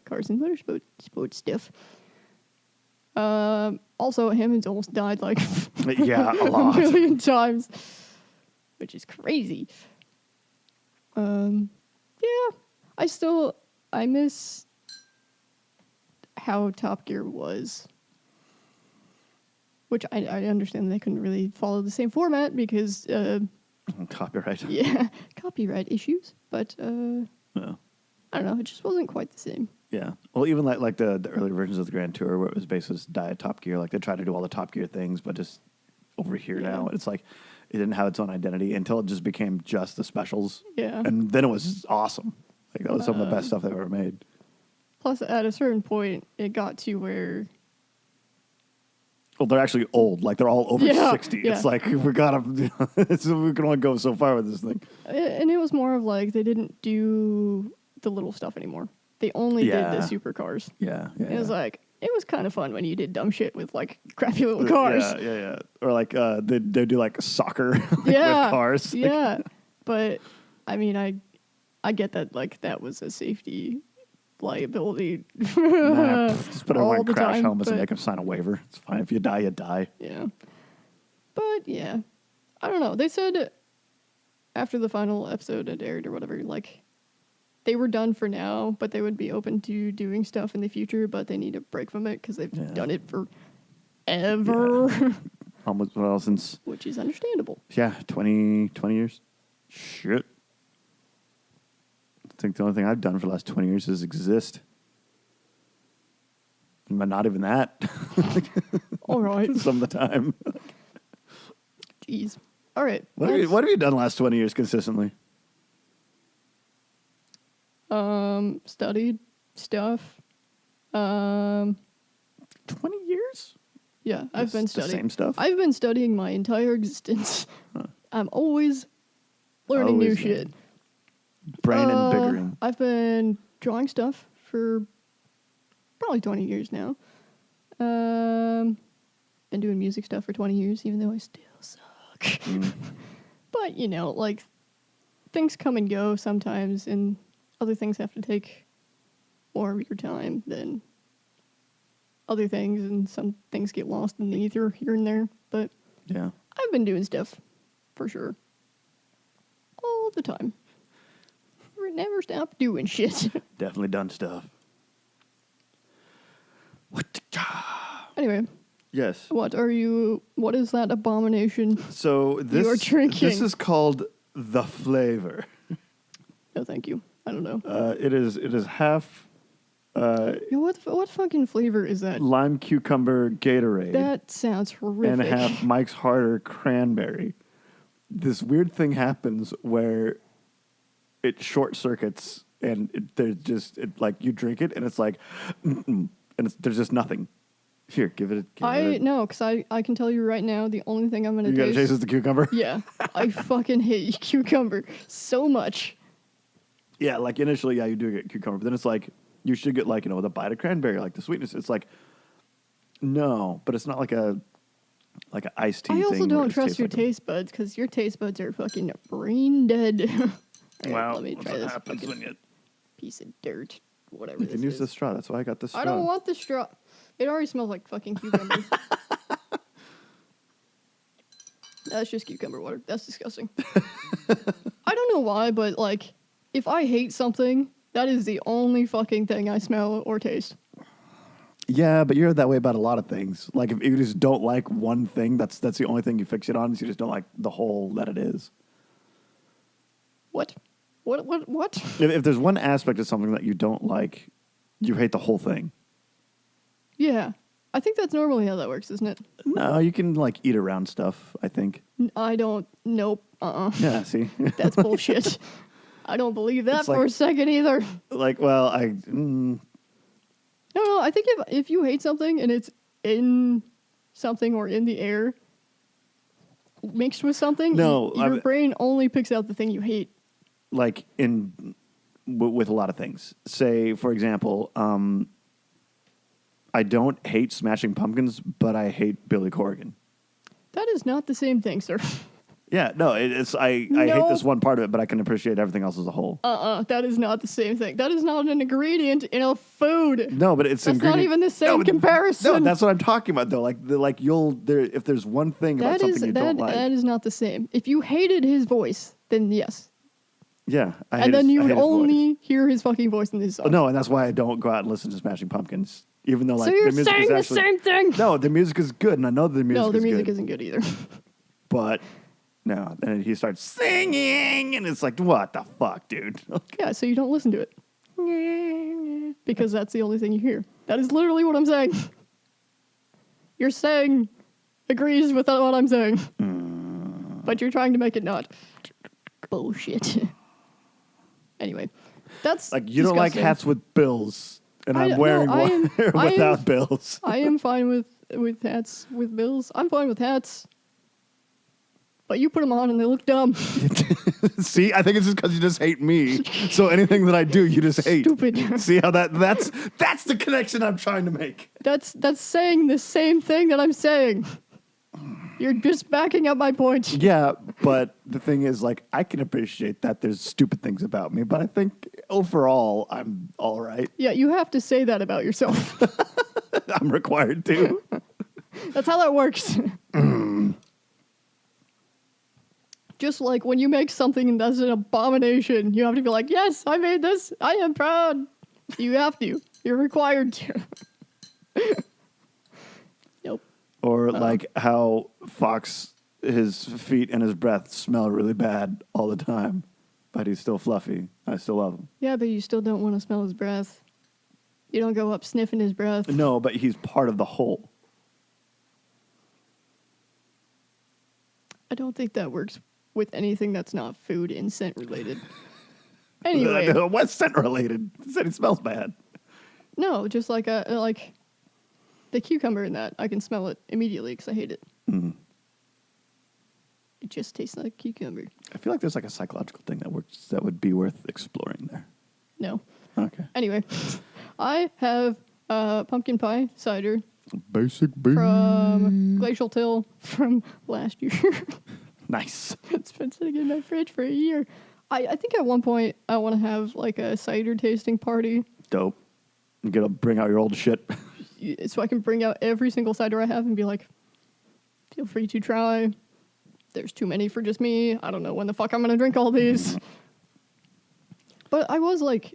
B: cars and motorsports stuff. Also, Hammond's almost died like
A: a lot.
B: a million times, which is crazy. I miss how Top Gear was, which I understand they couldn't really follow the same format because
A: copyright.
B: Yeah, copyright issues. But I don't know, it just wasn't quite the same.
A: Yeah. Well, even like the early versions of the Grand Tour where it was based as Diet Top Gear, like they tried to do all the Top Gear things, but just over here now, it's like It didn't have its own identity until it just became just the specials.
B: Yeah.
A: And then it was awesome. Like, that was some of the best stuff they've ever made.
B: Plus, at a certain point, it got to where...
A: Well, they're actually old. Like, they're all over 60.
B: Yeah.
A: It's like, we gotta... we can only go so far with this thing.
B: And it was more of like, they didn't do the little stuff anymore. They only did the supercars.
A: Yeah.
B: And it was like, it was kind of fun when you did dumb shit with, like, crappy little cars.
A: Yeah. Or, like, they do, like, soccer with cars.
B: Yeah. But, I mean, I get that, like, that was a safety liability.
A: Just put everyone
B: all
A: in
B: the
A: crash
B: time,
A: helmets and
B: but-
A: make them sign a waiver. It's fine. If you die, you die.
B: Yeah. But, yeah. I don't know. They said after the final episode had aired or whatever, like, they were done for now, but they would be open to doing stuff in the future, but they need a break from it because they've done it for ever.
A: Yeah. Almost, well, since...
B: Which is understandable.
A: Yeah, 20 years. Shit. I think the only thing I've done for the last 20 years is exist. But not even that.
B: All right.
A: Some of the time.
B: Jeez. All right.
A: What have you done the last 20 years consistently?
B: Studied stuff.
A: 20 years?
B: Yeah, I've been
A: The
B: studying.
A: same stuff?
B: I've been studying my entire existence. I'm always learning new
A: Always
B: shit.
A: learning. Brain invigorating.
B: I've been drawing stuff for probably 20 years now. Been doing music stuff for 20 years, even though I still suck. But, you know, like, things come and go sometimes, and other things have to take more of your time than other things, and some things get lost in the ether here and there. But
A: Yeah.
B: I've been doing stuff, for sure. All the time. Never stop doing shit.
A: Definitely done stuff.
B: Anyway,
A: Yes.
B: what is that abomination?
A: So
B: You are drinking.
A: this is called the flavor.
B: No, thank you. I don't know.
A: It is half
B: Yo, what fucking flavor is that?
A: lime cucumber Gatorade
B: That sounds horrific.
A: and half Mike's Harder cranberry. This weird thing happens where it short circuits and like you drink it and it's like, and there's just nothing. Here, give it a...
B: No, because I can tell you right now, the only thing I'm gonna
A: You gotta
B: taste.
A: taste is the cucumber?
B: Yeah, I fucking hate cucumber so much.
A: Yeah, like initially, you do get cucumber, but then it's like, you should get like, with a bite of cranberry, like the sweetness. It's like, no, but it's not like a iced tea
B: I
A: thing.
B: also
A: where
B: don't
A: it just
B: trust
A: tastes
B: your
A: like
B: taste buds because your taste buds are fucking brain dead. All right,
A: Wow,
B: let me
A: that's
B: try
A: what
B: this
A: happens
B: fucking
A: when you
B: piece of dirt, whatever
A: you
B: this
A: can use
B: is.
A: the straw. That's why I got the straw.
B: I don't want the straw. It already smells like fucking cucumber. That's just cucumber water. That's disgusting. I don't know why, but like, if I hate something, that is the only fucking thing I smell or taste.
A: Yeah, but you're that way about a lot of things. Like if you just don't like one thing, that's the only thing you fix it on. Is you just don't like the whole that it is.
B: What? What?
A: If there's one aspect of something that you don't like, you hate the whole thing.
B: Yeah. I think that's normally how that works, isn't it?
A: No, you can like eat around stuff, I think.
B: I don't. Nope.
A: Yeah, see?
B: That's bullshit. I don't believe that
A: It's
B: for
A: like-
B: a second either.
A: Like, well,
B: No, I think if you hate something and it's in something or in the air mixed with something,
A: No,
B: your brain only picks out the thing you hate.
A: like with a lot of things. Say, for example, I don't hate Smashing Pumpkins, but I hate Billy Corgan.
B: That is not the same thing, sir.
A: Yeah, no, it's I hate
B: No.
A: this one part of it, but I can appreciate everything else as a whole.
B: That is not the same thing. That is not an ingredient in a food.
A: No, but it's
B: That's not even the same comparison.
A: No, that's what I'm talking about though. Like if there's one thing about something you don't like.
B: That is not the same. If you hated his voice, then yes.
A: Yeah,
B: And then you would only hear his fucking voice in his song.
A: Oh, no, and that's why I don't go out and listen to Smashing Pumpkins, even though like
B: So you're
A: their music
B: saying
A: is
B: the
A: actually,
B: same thing?
A: No, their music is good, and I know their music.
B: No, their
A: is
B: music
A: good,
B: isn't good either.
A: But no, then he starts singing, and it's like, what the fuck, dude?
B: Yeah, so you don't listen to it. Because that's the only thing you hear. That is literally what I'm saying. Your saying agrees with what I'm saying. but you're trying to make it not. Bullshit. Anyway, that's
A: Like, you don't like
B: disgusting.
A: hats with bills, and I'm
B: no,
A: wearing
B: I
A: one
B: am- I am-
A: without bills.
B: I am fine with hats with bills. I'm fine with hats. But you put them on and they look dumb.
A: See, I think it's just because you just hate me. So anything that I do, you just hate.
B: Stupid.
A: See how that's the connection I'm trying to make.
B: That's saying the same thing that I'm saying. You're just backing up my point.
A: Yeah, but the thing is, like, I can appreciate that there's stupid things about me, but I think overall I'm all right.
B: Yeah, you have to say that about yourself.
A: I'm required to.
B: That's how that works. Just like when you make something that's an abomination, you have to be like, yes, I made this. I am proud. You have to. You're required to. Nope.
A: Or like how Fox, his feet and his breath smell really bad all the time, but he's still fluffy. I still love him.
B: Yeah, but you still don't want to smell his breath. You don't go up sniffing his breath.
A: No, but he's part of the whole.
B: I don't think that works with anything that's not food and scent related. Anyway,
A: What's scent related? He said he smells bad.
B: no, just like the cucumber in that. I can smell it immediately because I hate it.
A: Mm.
B: It just tastes like cucumber.
A: I feel like there's like a psychological thing that works that would be worth exploring there.
B: No.
A: Okay.
B: Anyway, I have pumpkin pie cider
A: Basic beans.
B: from Glacial Till from last year.
A: Nice.
B: It's been sitting in my fridge for a year. I think at one point I want to have like a cider tasting party
A: Dope. You gotta bring out your old shit.
B: so I can bring out every single cider I have and be like, feel free to try. There's too many for just me. I don't know when the fuck I'm going to drink all these. But I was like,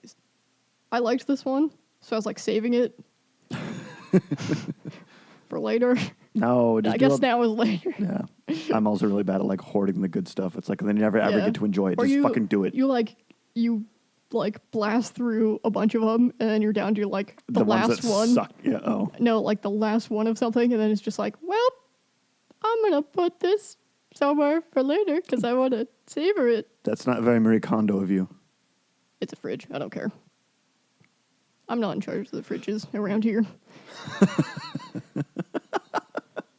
B: I liked this one, so I was like saving it for later.
A: No, just
B: I
A: do
B: guess
A: a-
B: now is later.
A: Yeah. I'm also really bad at like hoarding the good stuff. It's like then you never ever
B: Yeah.
A: get to enjoy it.
B: Or
A: Just fucking do it.
B: You blast through a bunch of them, and then you're down to like the
A: ones
B: last
A: that
B: one.
A: suck. Yeah. Oh.
B: No, like the last one of something, and then it's just like, well, I'm gonna put this somewhere for later because I want to savor it.
A: That's not very Marie Kondo of you.
B: It's a fridge. I don't care. I'm not in charge of the fridges around here.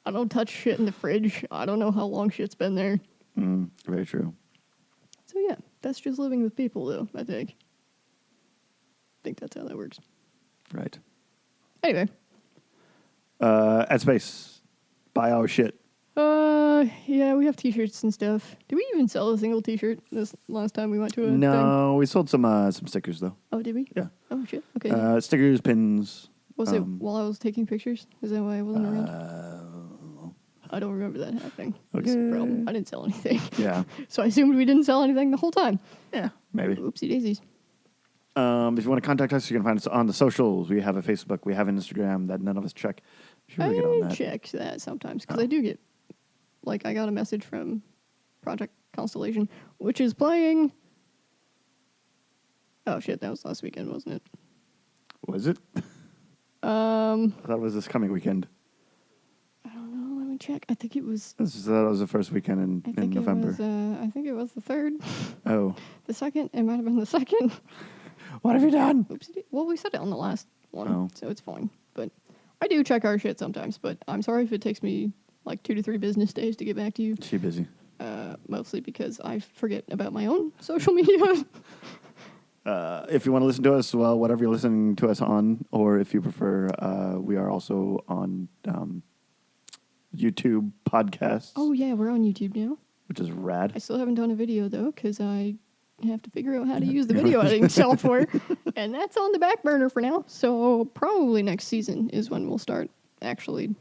B: I don't touch shit in the fridge. I don't know how long shit's been there.
A: Very true.
B: So yeah, that's just living with people, though. I think that's how that works.
A: Right.
B: Anyway,
A: At Space, buy our shit.
B: yeah, we have T-shirts and stuff. Did we even sell a single T-shirt this last time we went to a thing?
A: No, we sold some stickers though.
B: Oh, did we?
A: Yeah.
B: Oh shit. Okay.
A: Stickers, pins.
B: Was it while I was taking pictures? Is that why I wasn't around? I don't remember that happening. That's the problem. I didn't sell anything.
A: Yeah.
B: So I assumed we didn't sell anything the whole time.
A: Yeah. Maybe.
B: Oopsie daisies.
A: If you want to contact us, you can find us on the socials. We have a Facebook. We have an Instagram that none of us check. Should we get on
B: I
A: that?
B: check that sometimes because I do get, like, I got a message from Project Constellation, which is playing. Oh shit, that was last weekend, wasn't it?
A: Was it? I thought it was this coming weekend.
B: I don't know. Let me check. I think it was.
A: That was the first weekend in November.
B: I think it was the 3rd.
A: Oh.
B: The 2nd. It might have been the 2nd.
A: What have you done?
B: Oopsie. Well, we said it on the last one,
A: Oh.
B: so it's fine. But I do check our shit sometimes. But I'm sorry if it takes me like 2 to 3 business days to get back to you.
A: She busy.
B: Mostly because I forget about my own social media.
A: If you want to listen to us, well, whatever you're listening to us on, or if you prefer, we are also on YouTube podcasts.
B: Oh yeah, we're on YouTube now.
A: Which is rad.
B: I still haven't done a video though because I have to figure out how to use the video editing software, and that's on the back burner for now. So probably next season is when we'll start actually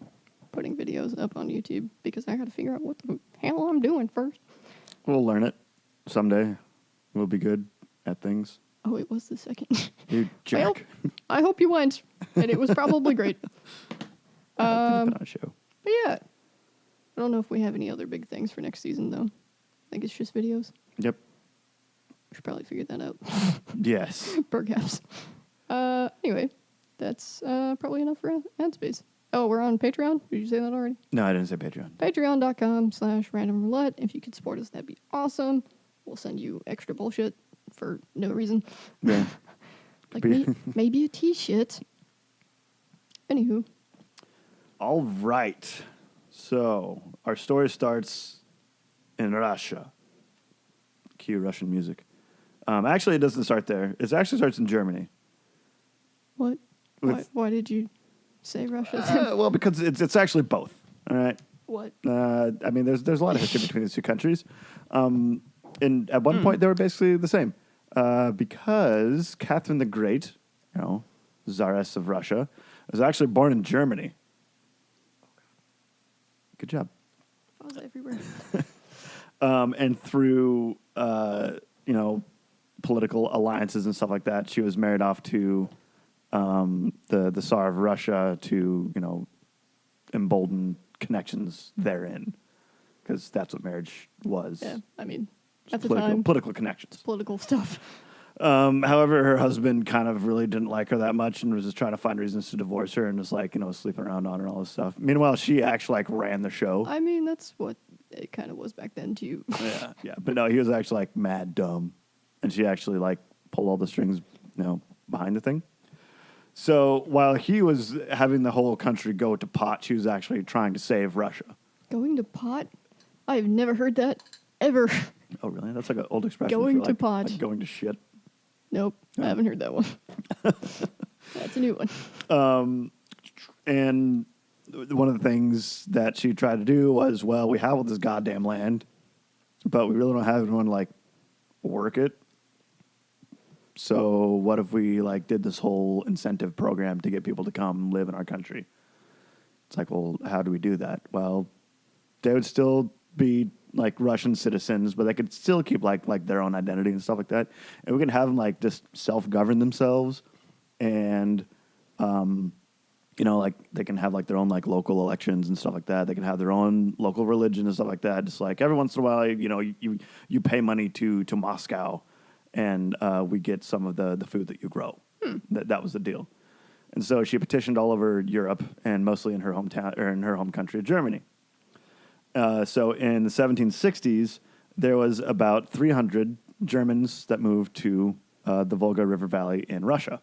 B: putting videos up on YouTube because I got to figure out what the hell I'm doing first.
A: We'll learn it someday. We'll be good at things.
B: Oh, it was the 2nd.
A: You jerk.
B: Well, I hope you went, and it was probably great.
A: Put on a show.
B: But yeah, I don't know if we have any other big things for next season though. I think it's just videos.
A: Yep.
B: We should probably figure that out.
A: Yes.
B: Perhaps. Anyway, that's probably enough for ad space. Oh, we're on Patreon? Did you say that already?
A: No, I didn't say Patreon.
B: Patreon.com/randomroulette. If you could support us, that'd be awesome. We'll send you extra bullshit for no reason.
A: Yeah.
B: Like maybe a t-shirt. Anywho.
A: All right. So our story starts in Russia. Cue Russian music. Actually, it doesn't start there. It actually starts in Germany.
B: What? Why did you say Russia?
A: Well, because it's actually both. All right.
B: What?
A: I mean, there's a lot of history between these two countries. And at one point, they were basically the same. Because Catherine the Great, Tsaress of Russia, was actually born in Germany. Good job.
B: I was everywhere.
A: And through, political alliances and stuff like that, she was married off to the Tsar of Russia to, embolden connections therein. Because that's what marriage was.
B: Yeah, I mean, at the
A: political,
B: time.
A: Political connections.
B: Political stuff.
A: However, her husband kind of really didn't like her that much and was just trying to find reasons to divorce her and just sleeping around on her and all this stuff. Meanwhile, she actually ran the show.
B: I mean, that's what it kind of was back then too.
A: Yeah. But no, he was actually mad dumb. And she actually pulled all the strings, behind the thing. So while he was having the whole country go to pot, she was actually trying to save Russia.
B: Going to pot? I've never heard that ever.
A: Oh, really? That's like an old expression.
B: Going
A: for
B: to pot.
A: Going to shit.
B: Nope, I haven't heard that one. That's a new one.
A: And one of the things that she tried to do was, we have all this goddamn land, but we really don't have anyone work it. So what if we did this whole incentive program to get people to come live in our country? It's well, how do we do that? Well, they would still be Russian citizens, but they could still keep their own identity and stuff like that. And we can have them just self-govern themselves, and they can have their own local elections and stuff like that. They can have their own local religion and stuff like that. Just every once in a while, you pay money to Moscow, and we get some of the food that you grow. That was the deal. And so she petitioned all over Europe, and mostly in her hometown or in her home country of Germany. So in the 1760s, there was about 300 Germans that moved to the Volga River Valley in Russia.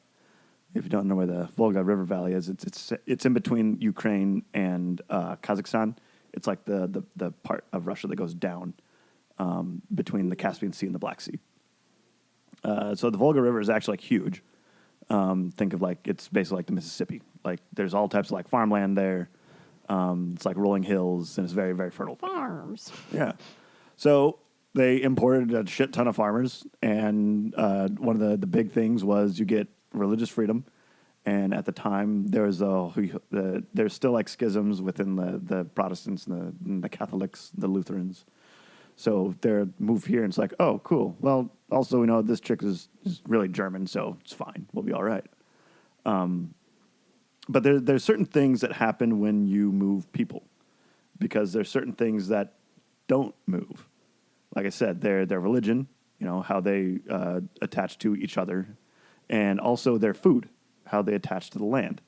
A: If you don't know where the Volga River Valley is, it's in between Ukraine and Kazakhstan. It's the part of Russia that goes down between the Caspian Sea and the Black Sea. So the Volga River is actually huge. Think of it's basically like the Mississippi. There's all types of farmland there. It's rolling hills, and it's very, very fertile.
B: Farms.
A: Yeah. So they imported a shit ton of farmers, and one of the big things was you get religious freedom. And at the time, there's still schisms within the Protestants and the Catholics, the Lutherans. So they're moved here, and it's oh, cool. Well, also we know this chick is really German, so it's fine. We'll be all right. But there's certain things that happen when you move people, because there's certain things that don't move. Like I said, their religion, how they attach to each other, and also their food, how they attach to the land.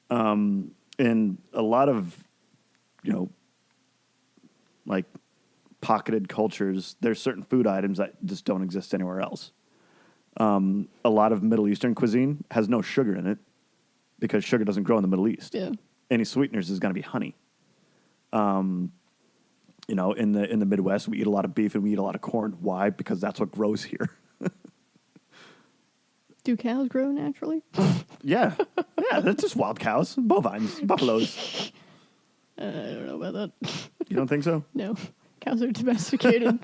A: And a lot of, pocketed cultures, there's certain food items that just don't exist anywhere else. A lot of Middle Eastern cuisine has no sugar in it, because sugar doesn't grow in the Middle East.
B: Yeah.
A: Any sweeteners is going to be honey. In the Midwest, we eat a lot of beef and we eat a lot of corn. Why? Because that's what grows here.
B: Do cows grow naturally?
A: Yeah. Yeah, that's just wild cows, bovines, buffaloes.
B: I don't know about that.
A: You don't think so?
B: No. Cows are domesticated.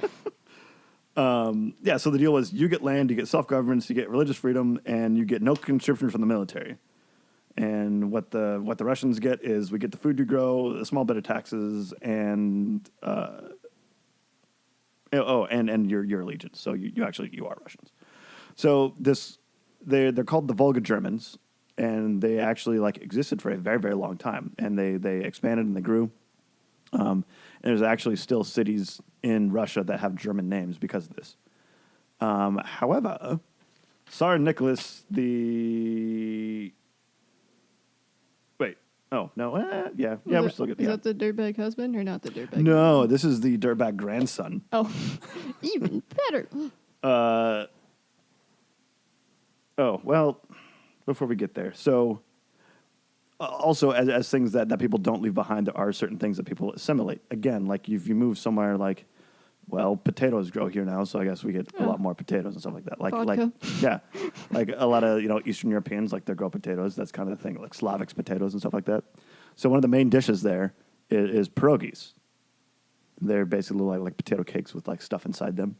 A: Yeah, so the deal was you get land, you get self-governance, you get religious freedom, and you get no conscription from the military. And what the Russians get is we get the food you grow, a small bit of taxes, and and your allegiance. So you are Russians. So they're called the Volga Germans, and they actually existed for a very, very long time, and they expanded and they grew. And there's actually still cities in Russia that have German names because of this. However, Tsar Nicholas Oh, no. Yeah,
B: Was
A: we're still good.
B: Is
A: Yeah.
B: that the dirtbag husband or not the dirtbag?
A: No, this is the dirtbag grandson.
B: Oh, even better.
A: Oh, well, before we get there. So, also, as things that people don't leave behind, there are certain things that people assimilate. Again, like if you move somewhere like, well, potatoes grow here now, so I guess we get a lot more potatoes and stuff like that.
B: Vodka.
A: Yeah, like a lot of Eastern Europeans they grow potatoes. That's kind of the thing, like Slavic potatoes and stuff like that. So one of the main dishes there is pierogies. They're basically like potato cakes with like stuff inside them.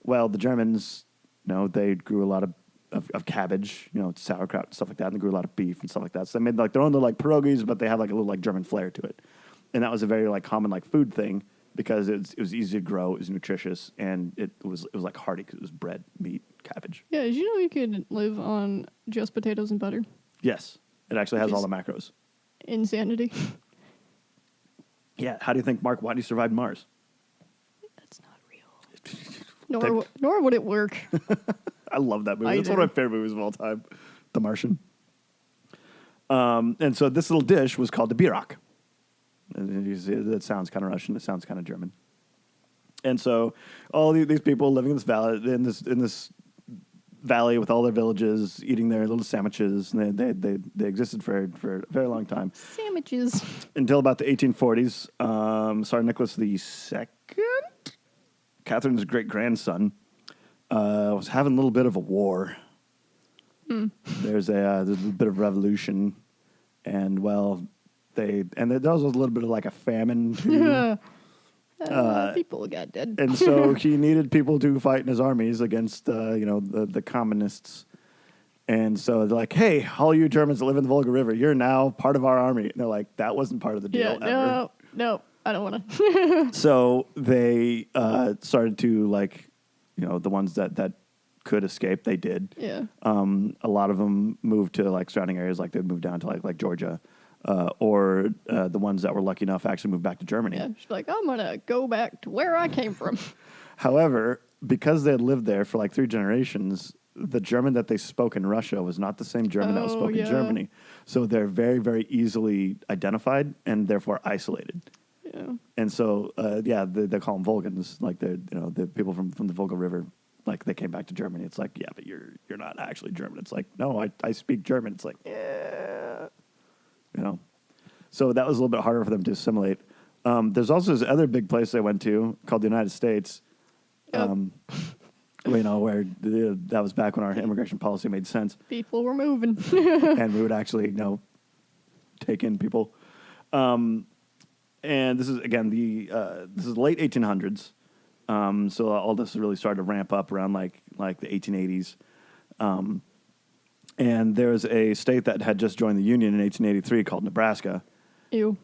A: Well, the Germans, they grew a lot of cabbage, sauerkraut and stuff like that, and they grew a lot of beef and stuff like that. So they made like their own little like pierogies, but they have like a little like German flair to it, and that was a very like common like food thing. Because it was easy to grow, it was nutritious, and it was like hearty because it was bread, meat, cabbage.
B: Yeah, did you know you could live on just potatoes and butter?
A: Yes, it actually has all the macros.
B: Insanity.
A: Yeah, how do you think Mark Watney survived Mars?
B: That's not real. Nor would it work.
A: I love that movie. It's one of my favorite movies of all time, The Martian. And so this little dish was called the Bierak. And you see, that sounds kind of Russian. It sounds kind of German. And so all these people living in this valley with all their villages, eating their little sandwiches, and they existed for a very long time.
B: Sandwiches.
A: Until about the 1840s. Tsar Nicholas II, Catherine's great-grandson, was having a little bit of a war. There's a bit of revolution, and there was a little bit of like a famine too.
B: People got dead.
A: And so he needed people to fight in his armies against the communists. And so they're like, hey, all you Germans that live in the Volga River, you're now part of our army. And they're like, that wasn't part of the deal ever.
B: No, I don't want to.
A: So they started to the ones that could escape, they did.
B: Yeah.
A: A lot of them moved to like surrounding areas, like they'd moved down to like Georgia. Or the ones that were lucky enough to actually move back to Germany.
B: Yeah, she's like, I'm going to go back to where I came from.
A: However, because they had lived there for like 3 generations, the German that they spoke in Russia was not the same German that was spoken in Germany. So they're very, very easily identified and therefore isolated.
B: Yeah.
A: And so, they call them Volgans, like they're, the people from the Volga River. Like they came back to Germany. It's like, yeah, but you're not actually German. It's like, no, I speak German. It's like, yeah. So that was a little bit harder for them to assimilate. There's also this other big place they went to called the United States,
B: Yep.
A: where that was back when our immigration policy made sense.
B: People were moving.
A: And we would actually, take in people. And this is, again, this is late 1800s. So all this really started to ramp up around like the 1880s. And there was a state that had just joined the Union in 1883 called Nebraska.
B: Ew.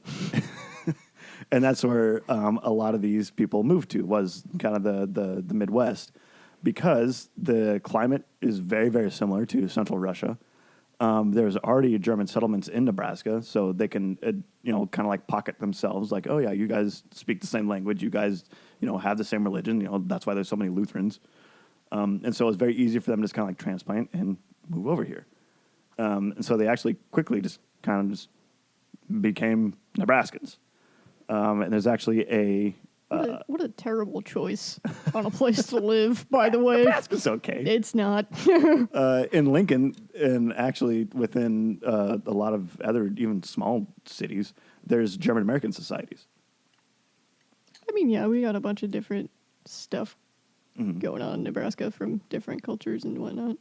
A: And that's where a lot of these people moved to, was kind of the Midwest, because the climate is very, very similar to Central Russia. There's already German settlements in Nebraska, so they can, kind of like pocket themselves, like, oh, yeah, you guys speak the same language, you guys, have the same religion, that's why there's so many Lutherans. And so it's very easy for them to just kind of like transplant and move over here. And so they actually quickly just became Nebraskans. And there's actually
B: What a terrible choice on a place to live, by the way.
A: Nebraska's okay.
B: It's not.
A: In Lincoln, and actually within a lot of other even small cities, there's German American societies.
B: I mean, yeah, we got a bunch of different stuff going on in Nebraska from different cultures and whatnot.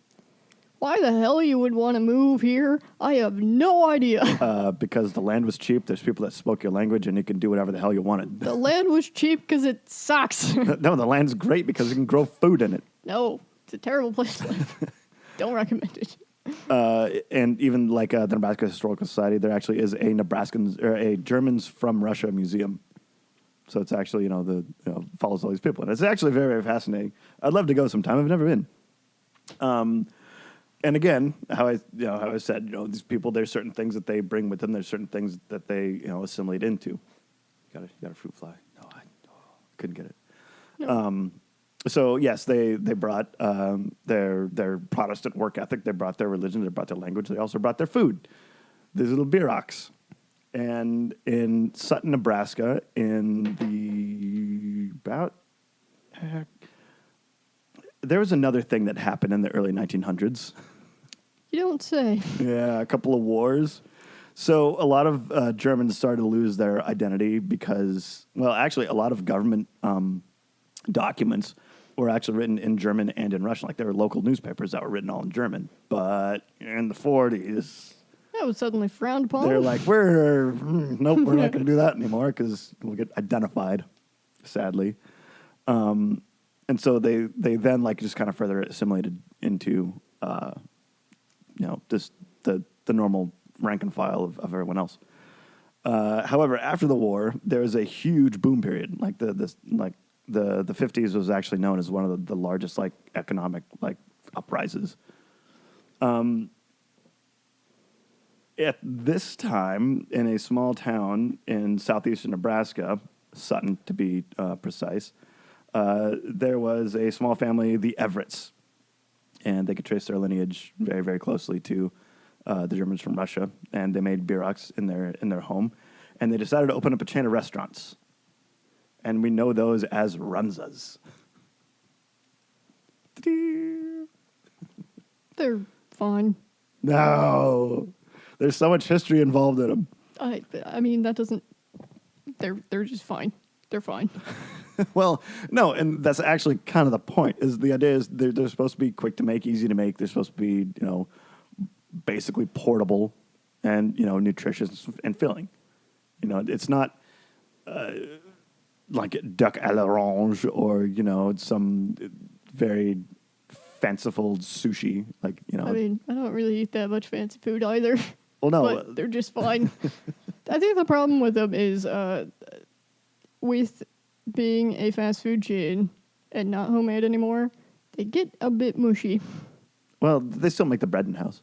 B: Why the hell you would want to move here? I have no idea.
A: Because the land was cheap. There's people that spoke your language, and you can do whatever the hell you wanted.
B: The land was cheap because it sucks.
A: No, the land's great because you can grow food in it.
B: No, it's a terrible place to live. Don't recommend it.
A: And even like the Nebraska Historical Society, there actually is a a Germans from Russia museum. So it's actually follows all these people, and it's actually very, very fascinating. I'd love to go sometime. I've never been. And again, how I said, these people, there's certain things that they bring with them. There's certain things that they, assimilate into. You got a fruit fly? No, I couldn't get it. No. So yes, they brought their Protestant work ethic. They brought their religion. They brought their language. They also brought their food. These little bierocks. And in Sutton, Nebraska, in the there was another thing that happened in the early 1900s.
B: You don't say.
A: Yeah, a couple of wars. So a lot of Germans started to lose their identity because, well, actually, a lot of government documents were actually written in German and in Russian. Like there were local newspapers that were written all in German. But in the 40s,
B: That was suddenly frowned upon.
A: they're like, nope, we're not going to do that anymore because we'll get identified, sadly. And so they then like just kind of further assimilated into, just the normal rank and file of everyone else. However, after the war, there was a huge boom period. Like the 50s was actually known as one of the largest like economic like uprises. At this time, in a small town in southeastern Nebraska, Sutton to be precise, there was a small family, the Everetts, and they could trace their lineage very, very closely to the Germans from Russia, and they made bieroks in their home, and they decided to open up a chain of restaurants, and we know those as Runzas.
B: They're fine.
A: No, there's so much history involved in them.
B: I mean, that doesn't... They're just fine. They're fine.
A: Well, no, and that's actually kind of the point. Is the idea is they're supposed to be quick to make, easy to make. They're supposed to be, basically portable and, nutritious and filling. It's not like duck à l'orange or, some very fanciful sushi. Like,
B: I mean, I don't really eat that much fancy food either.
A: Well, no.
B: But they're just fine. I think the problem with them is with being a fast food chain and not homemade anymore, they get a bit mushy.
A: Well, they still make the bread in house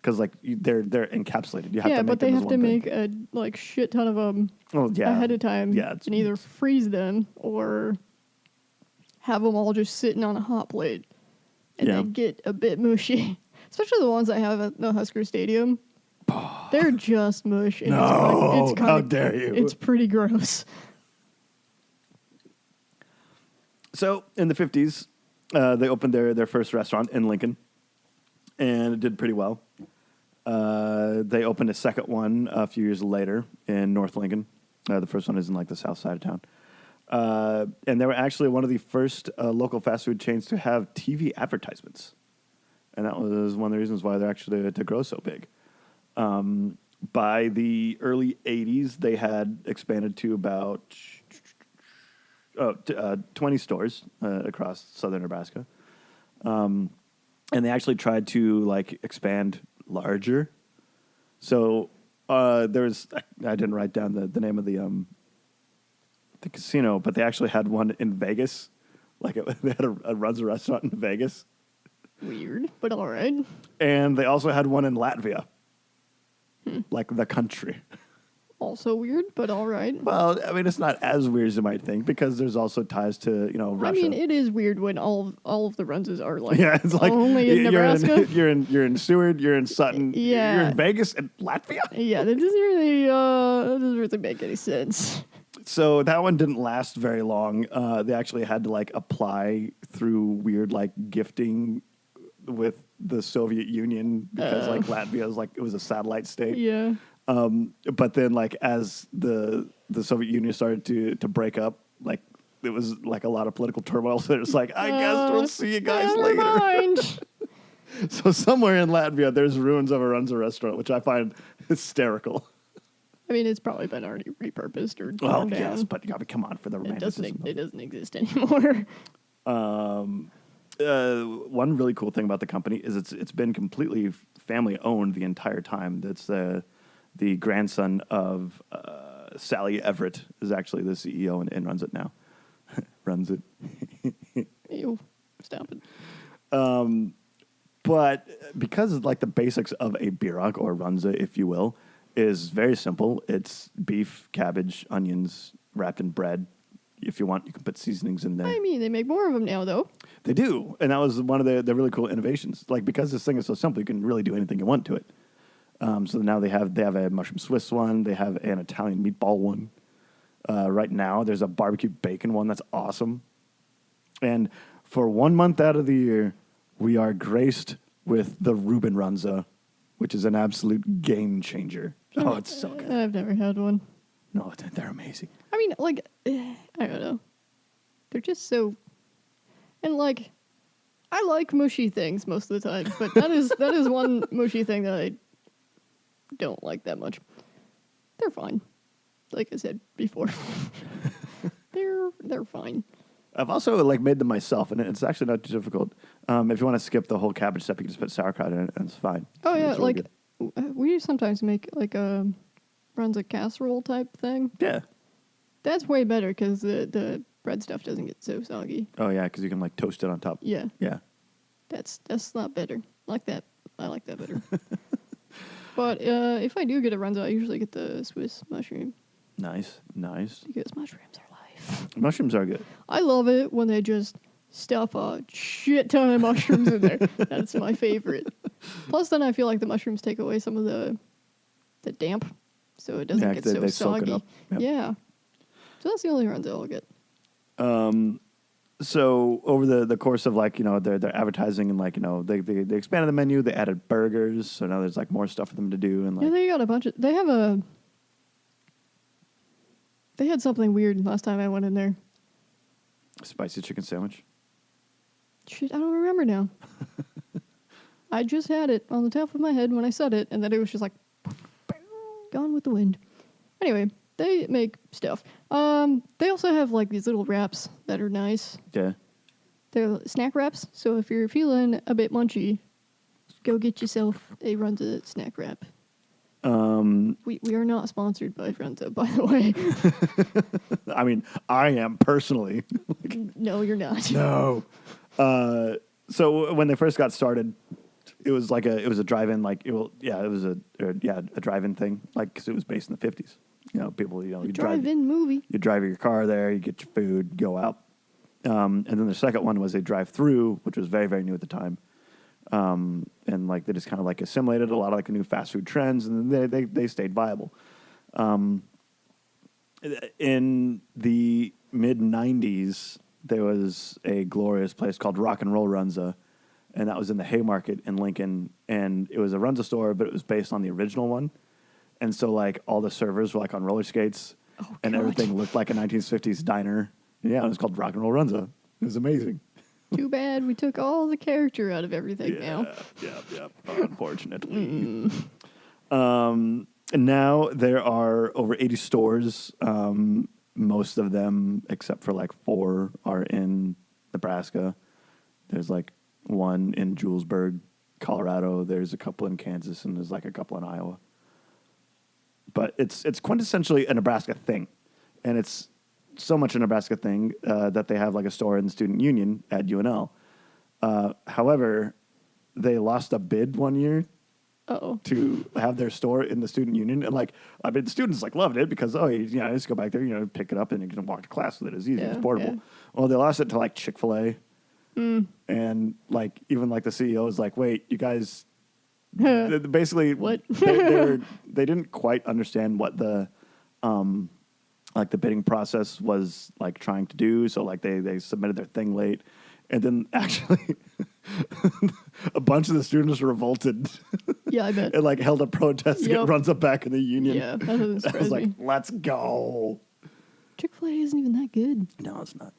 A: because they're encapsulated. You have to make
B: but
A: them
B: they
A: as
B: have to
A: one
B: make
A: thing.
B: a shit ton of them
A: yeah.
B: ahead of time.
A: Yeah,
B: and either freeze them or have them all just sitting on a hot plate, and they get a bit mushy. Especially the ones I have at the Husker Stadium. They're just mush. And
A: no, how dare you?
B: It's pretty gross.
A: So in the 50s, they opened their first restaurant in Lincoln, and it did pretty well. They opened a second one a few years later in North Lincoln. The first one is in the south side of town. And they were actually one of the first local fast food chains to have TV advertisements. And that was one of the reasons why they're actually to grow so big. By the early 80s, they had expanded to about 20 stores across southern Nebraska. And they actually tried to expand larger. So there was, I didn't write down the name of the casino, but they actually had one in Vegas. They had a Runza restaurant in Vegas.
B: Weird, but all right.
A: And they also had one in Latvia. Like the country.
B: Also weird, but all right.
A: Well, I mean, it's not as weird as you might think because there's also ties to, Russia.
B: I mean, it is weird when all of the Runzas are
A: it's
B: only in Nebraska.
A: You're in Seward, you're in Sutton, you're in Vegas and Latvia.
B: Yeah, that doesn't really make any sense.
A: So that one didn't last very long. They actually had to apply through weird gifting with the Soviet Union because Latvia was it was a satellite state.
B: Yeah.
A: But then as the Soviet Union started to break up, it was a lot of political turmoil. So it's I guess we'll see you guys later.
B: Mind.
A: So somewhere in Latvia, there's ruins of a Runza restaurant, which I find hysterical.
B: I mean, it's probably been already repurposed or torn
A: Well,
B: down.
A: yes, but you got to come on for the romanticism.
B: It doesn't exist anymore.
A: One really cool thing about the company is it's been completely family owned the entire time. That's the grandson of Sally Everett is actually the CEO and runs it now. Runs it.
B: Ew, stop it.
A: But because the basics of a bierok or Runza, if you will, is very simple. It's beef, cabbage, onions wrapped in bread. If you want, you can put seasonings in there.
B: I mean, they make more of them now, though.
A: They do, and that was one of the really cool innovations. Because this thing is so simple, you can really do anything you want to it. So now they have a mushroom Swiss one. They have an Italian meatball one. Right now, there's a barbecue bacon one that's awesome. And for 1 month out of the year, we are graced with the Reuben Runza, which is an absolute game changer. Oh, it's so good.
B: I've never had one.
A: No, they're amazing.
B: I mean, like, I don't know. They're just so, and like, I like mushy things most of the time, but that is one mushy thing that I don't like that much. They're fine, like I said before. they're fine.
A: I've also like made them myself, and it's actually not too difficult. If you want to skip the whole cabbage step, you can just put sauerkraut in it, and it's fine.
B: Oh yeah,
A: really
B: like we sometimes make like a Runza casserole type thing.
A: Yeah.
B: That's way better because the bread stuff doesn't get so soggy.
A: Oh yeah, because you can like toast it on top.
B: Yeah.
A: Yeah.
B: That's a lot better. Like that. I like that better. But if I do get a Runza, I usually get the Swiss mushroom.
A: Nice.
B: Because mushrooms are life.
A: Mushrooms are good.
B: I love it when they just stuff a shit ton of mushrooms in there. That's my favorite. Plus, then I feel like the mushrooms take away some of the damp, so it doesn't get so
A: they soak it
B: soggy.
A: up. Yep.
B: Yeah. So that's the only Runza I'll get.
A: So over the course of like, their advertising and like, they expanded the menu, they added burgers, so now there's like more stuff for them to do. And like,
B: Yeah, they got a bunch of, they had something weird last time I went in there.
A: spicy chicken sandwich.
B: Shit, I don't remember now. I just had it on the top of my head when I said it, and then it was just like gone with the wind. Anyway, they make stuff. They also have like these little wraps that are nice.
A: Yeah.
B: They're snack wraps, so if you're feeling a bit munchy, go get yourself a Runza snack wrap. We are not sponsored by Runza, by the way.
A: I mean, I am personally.
B: No, you're not.
A: No. So when they first got started, it was a drive-in, a drive-in thing, like, because it was based in the 50s. People, you
B: drive-in movie.
A: You drive your car there, you get your food, go out. And then the second one was a drive-through, which was very, very new at the time. And like they just kind of like assimilated a lot of like new fast food trends, and then they stayed viable. In the mid 90s, there was a glorious place called Rock and Roll Runza, and that was in the Haymarket in Lincoln, and it was a Runza store, but it was based on the original one, and so like all the servers were like on roller skates, and everything looked like a 1950s diner. Yeah, it was called Rock and Roll Runza. It was amazing.
B: Too bad we took all the character out of everything now.
A: Yeah. Unfortunately. And now there are over 80 stores. Most of them, except for like 4, are in Nebraska. There's like one in Julesburg, Colorado. There's a couple in Kansas, and there's like a couple in Iowa. But it's quintessentially a Nebraska thing, and it's so much a Nebraska thing that they have like a store in the student union at UNL. However, they lost a bid one year to have their store in the student union, and like the students like loved it because just go back there, pick it up and you can walk to class with it. It's easy, it's portable. Yeah. Well, they lost it to like Chick-fil-A, and like even like the CEO is like, wait, you guys, basically
B: what?
A: they didn't quite understand what the like the bidding process was like trying to do. So like they submitted their thing late, and then actually a bunch of the students revolted.
B: Yeah, I bet.
A: And like held a protest to get Runza back in the union.
B: Yeah, that doesn't surprise
A: I was like,
B: me.
A: let's go.
B: Chick-fil-A isn't even that good.
A: No, it's not.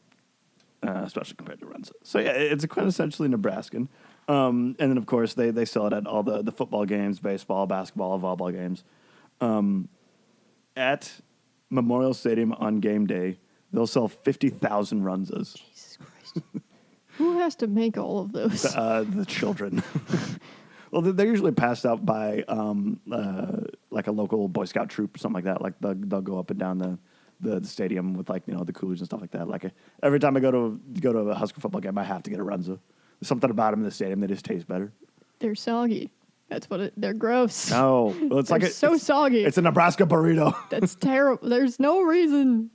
A: Especially compared to Runza. So yeah, it's a quintessentially Nebraskan. And then of course they sell it at all the football games, baseball, basketball, volleyball games. At Memorial Stadium on game day, they'll sell 50,000 Runzas.
B: Jesus Christ. Who has to make all of those?
A: The children. Well, they're usually passed out by like a local Boy Scout troop or something like that. Like they'll go up and down the stadium with like the coolers and stuff like that. Like every time I go to a Husker football game, I have to get a Runza. There's something about them in the stadium that just tastes better.
B: They're soggy. That's what they're gross.
A: No, well, it's
B: soggy.
A: It's a Nebraska burrito.
B: That's terrible. There's no reason.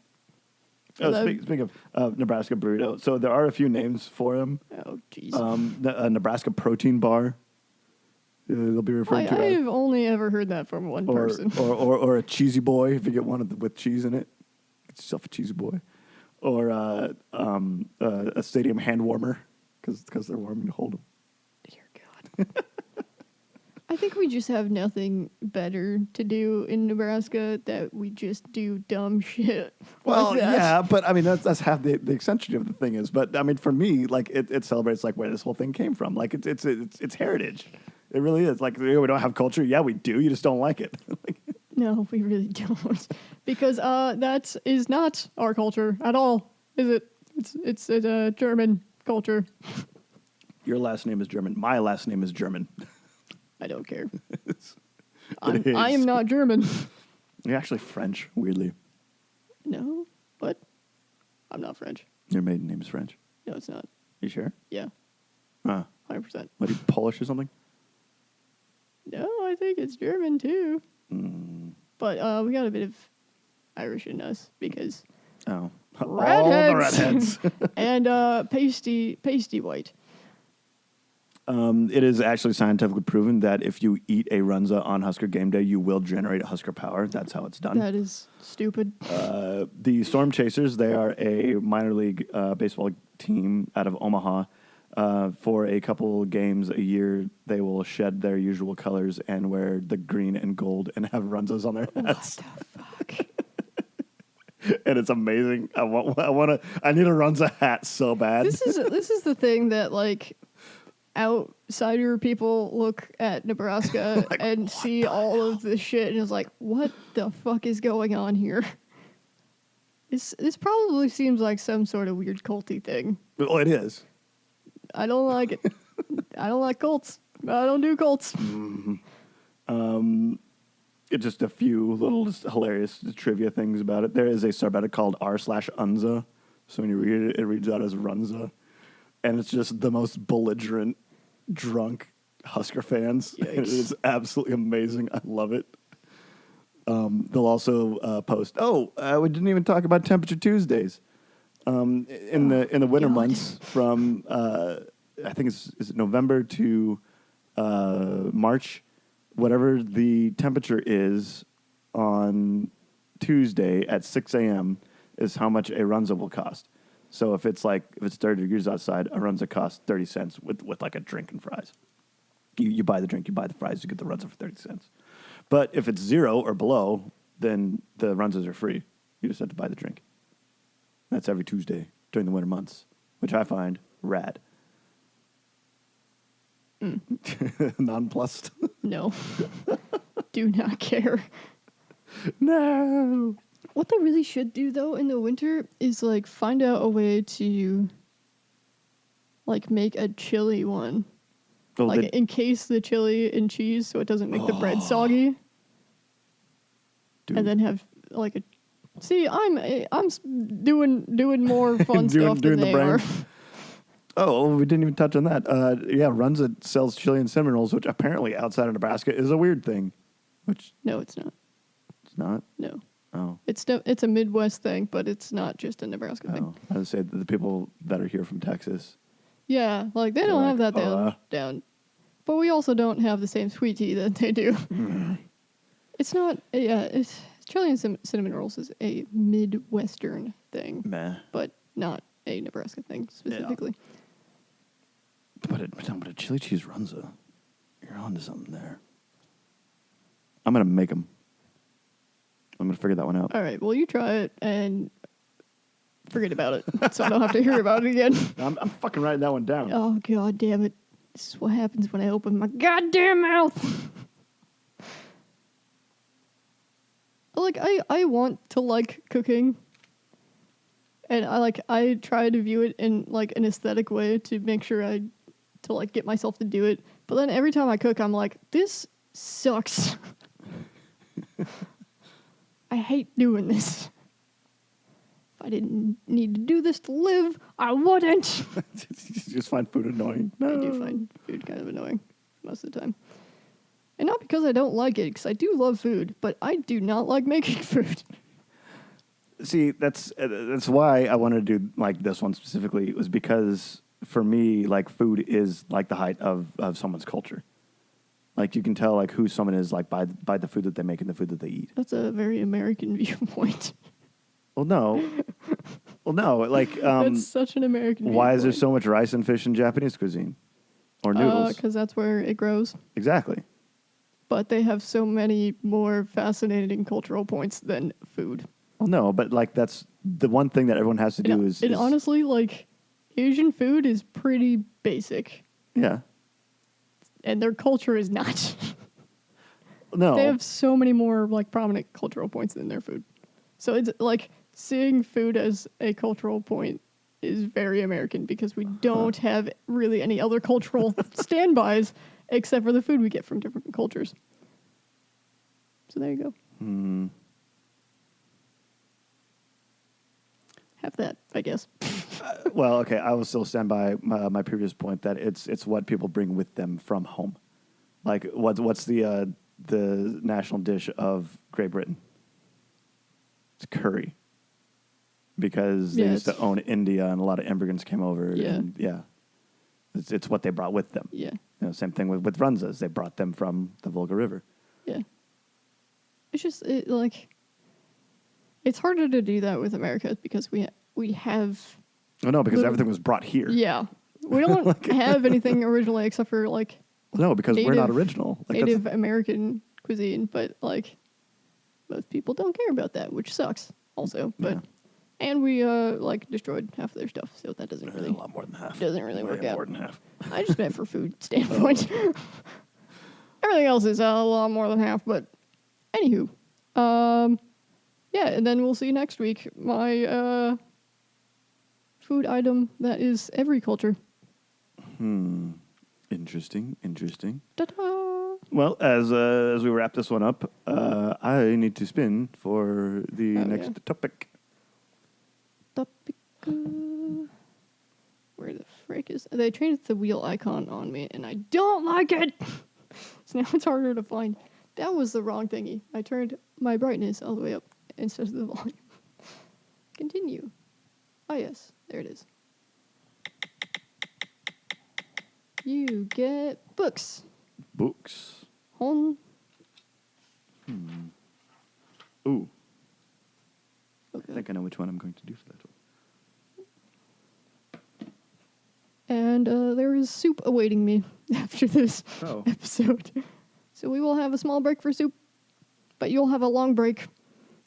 A: Speaking of Nebraska burrito, so there are a few names for them.
B: Oh, jeez.
A: A Nebraska protein bar. They'll be referred to as.
B: I've only ever heard that from one person.
A: Or a cheesy boy if you get one with cheese in it. Get yourself a cheesy boy. Or a stadium hand warmer because they're warm and you hold them.
B: Dear God. I think we just have nothing better to do in Nebraska that we just do dumb shit.
A: Well,
B: like that.
A: yeah, but I mean that's half the eccentricity of the thing is. But I mean, for me, like it celebrates like where this whole thing came from. Like it's heritage. It really is. Like we don't have culture. Yeah, we do. You just don't like it.
B: No, we really don't, because that is not our culture at all, is it? It's a German culture.
A: Your last name is German. My last name is German.
B: I don't care.
A: It is.
B: I am not German.
A: You're actually French, weirdly.
B: No, what? I'm not French.
A: Your maiden name is French.
B: No, it's not.
A: You sure?
B: Yeah,
A: 100%. What, are you Polish or something?
B: No, I think it's German too. But we got a bit of Irish in us because
A: Oh.
B: redheads.
A: All the redheads.
B: And pasty white.
A: It is actually scientifically proven that if you eat a Runza on Husker game day, you will generate a Husker power. That's how it's done.
B: That is stupid.
A: The Storm Chasers, they are a minor league baseball team out of Omaha. For a couple games a year, they will shed their usual colors and wear the green and gold and have Runzas on their hats.
B: What the fuck?
A: And it's amazing. I need a Runza hat so bad.
B: This is the thing that like outsider people look at Nebraska
A: Like,
B: and see all of this shit and is like, what the fuck is going on here? This probably seems like some sort of weird culty thing.
A: Well, it is.
B: I don't like it. I don't like cults. I don't do cults.
A: It's just a few little just hilarious trivia things about it. There is a subreddit called r/Unza. So when you read it, it reads out as Runza. And it's just the most belligerent, drunk Husker fans.
B: Yikes.
A: It is absolutely amazing. I love it. They'll also post, we didn't even talk about Temperature Tuesdays. In the winter
B: God.
A: months from, I think is it November to March, whatever the temperature is on Tuesday at 6 a.m. is how much a Runza will cost. So if it's 30 degrees outside, a Runza costs 30 cents with like a drink and fries. You buy the drink, you buy the fries, you get the Runza for 30 cents. But if it's 0 or below, then the Runzas are free. You just have to buy the drink. That's every Tuesday during the winter months, which I find rad. Nonplussed.
B: No. Do not care.
A: No.
B: What they really should do though in the winter is like find out a way to like make a chili one.
A: Oh,
B: Like encase the chili in cheese so it doesn't make the bread soggy.
A: dude.
B: And then have like a see, I'm doing more fun stuff
A: doing
B: than
A: the
B: they
A: brain.
B: are.
A: Oh, we didn't even touch on that. Runza sells chili and cinnamon rolls, which apparently outside of Nebraska is a weird thing. Which
B: No, it's not.
A: it's not.
B: No.
A: Oh.
B: It's a Midwest thing, but it's not just a Nebraska thing.
A: Oh. I would say the people that are here from Texas.
B: Yeah, like they
A: They're
B: don't
A: like,
B: have that down. But we also don't have the same sweet tea that they do. It's not. It's chili and cinnamon rolls is a Midwestern thing,
A: Meh.
B: but not a Nebraska thing specifically.
A: But a chili cheese Runza, you're onto something there. I'm gonna make them. I'm gonna figure that one out.
B: All right, well you try it and forget about it, so I don't have to hear about it again.
A: I'm fucking writing that one down.
B: Oh god damn it! This is what happens when I open my goddamn mouth. Like I want to like cooking, and I try to view it in like an aesthetic way to make sure to like get myself to do it. But then every time I cook, I'm like, this sucks. I hate doing this. If I didn't need to do this to live, I wouldn't.
A: You just find food annoying. No.
B: I do find food kind of annoying most of the time. And not because I don't like it, because I do love food, but I do not like making food.
A: See, that's why I wanted to do like this one specifically. It was because for me, like food is like the height of someone's culture. Like, you can tell, like, who someone is, like, by the food that they make and the food that they eat.
B: That's a very American viewpoint.
A: Well, no. Like,
B: That's such an American viewpoint.
A: why is there so much rice and fish in Japanese cuisine? Or noodles?
B: Because that's where it grows.
A: Exactly.
B: But they have so many more fascinating cultural points than food.
A: Well, no, but, like, that's the one thing that everyone has to do is...
B: honestly, like, Asian food is pretty basic.
A: Yeah.
B: And their culture is not.
A: No.
B: They have so many more, like, prominent cultural points than their food. So it's, like, seeing food as a cultural point is very American because we don't have really any other cultural standbys except for the food we get from different cultures. So there you go. Have that, I guess.
A: Well, okay, I will still stand by my previous point that it's what people bring with them from home. Like, what's the national dish of Great Britain? It's curry. Because they used to own India, and a lot of immigrants came over.
B: Yeah.
A: And it's what they brought with them.
B: Yeah.
A: Same thing with Runzas. They brought them from the Volga River.
B: Yeah. It's just, it's harder to do that with America because we have...
A: Oh, no, because everything was brought here.
B: Yeah. We don't have anything originally except for, like...
A: No, because we're not original. Like,
B: Native American cuisine, but, like, most people don't care about that, which sucks also. But...
A: Yeah.
B: And we, like, destroyed half of their stuff, so that doesn't really...
A: A lot more than half.
B: Doesn't really work out.
A: More than half.
B: I just meant for food standpoint. Everything else is a lot more than half, but... Anywho. Yeah, and then we'll see next week my, food item that is every culture.
A: Interesting.
B: Ta-da!
A: Well, as we wrap this one up, I need to spin for the next topic.
B: Topic. Where the frick is... They changed the wheel icon on me, and I don't like it! So now it's harder to find. That was the wrong thingy. I turned my brightness all the way up instead of the volume. Continue. Oh, yes. There it is. You get books.
A: Books.
B: Hon.
A: Ooh.
B: Okay.
A: I think I know which one I'm going to do for that one.
B: And there is soup awaiting me after this episode. So we will have a small break for soup, but you'll have a long break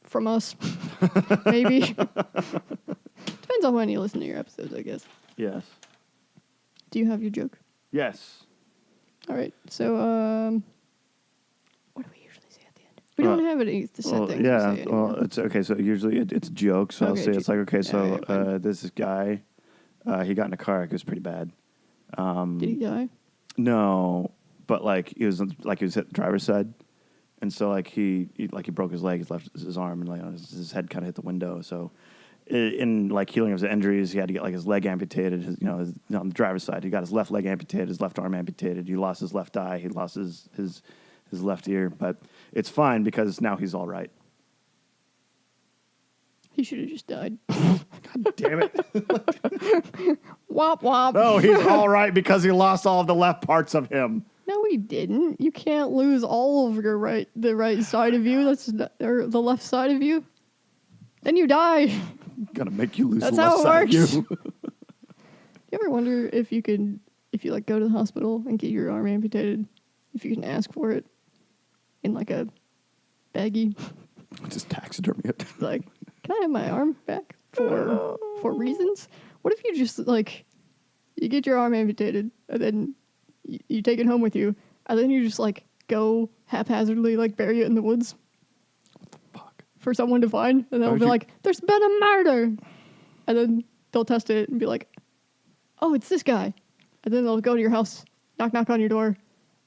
B: from us. Maybe. Depends on when you listen to your episodes, I guess.
A: Yes.
B: Do you have your joke?
A: Yes.
B: All right. So, what do we usually say at the end? We don't have any set things to say anymore.
A: Well, it's okay. So usually it's jokes. So I'll say it's like, okay, so this guy, he got in a car. It was pretty bad.
B: Did he die?
A: No, but like he was at the driver's side, and so like he broke his leg, his arm, and like his head kind of hit the window. So in like healing of his injuries, he had to get like his leg amputated. On the driver's side, he got his left leg amputated, his left arm amputated. He lost his left eye. He lost his left ear, but it's fine because now he's all right.
B: He should have just died.
A: God damn it.
B: Womp womp.
A: No, he's all right because he lost all of the left parts of him.
B: No, he didn't. You can't lose all of the right side of you. Or the left side of you. Then you die.
A: Gonna make you lose
B: That's
A: the left
B: how it
A: side
B: works.
A: of you.
B: You ever wonder if you like go to the hospital and get your arm amputated, if you can ask for it in like a baggie?
A: Just taxidermy it.
B: Like, can I have my arm back for reasons? What if you just like you get your arm amputated and then you take it home with you and then you just like go haphazardly like bury it in the woods?
A: What the fuck?
B: For someone to find, and they'll be like, "There's been a murder," and then they'll test it and be like, "Oh, it's this guy," and then they'll go to your house, knock on your door,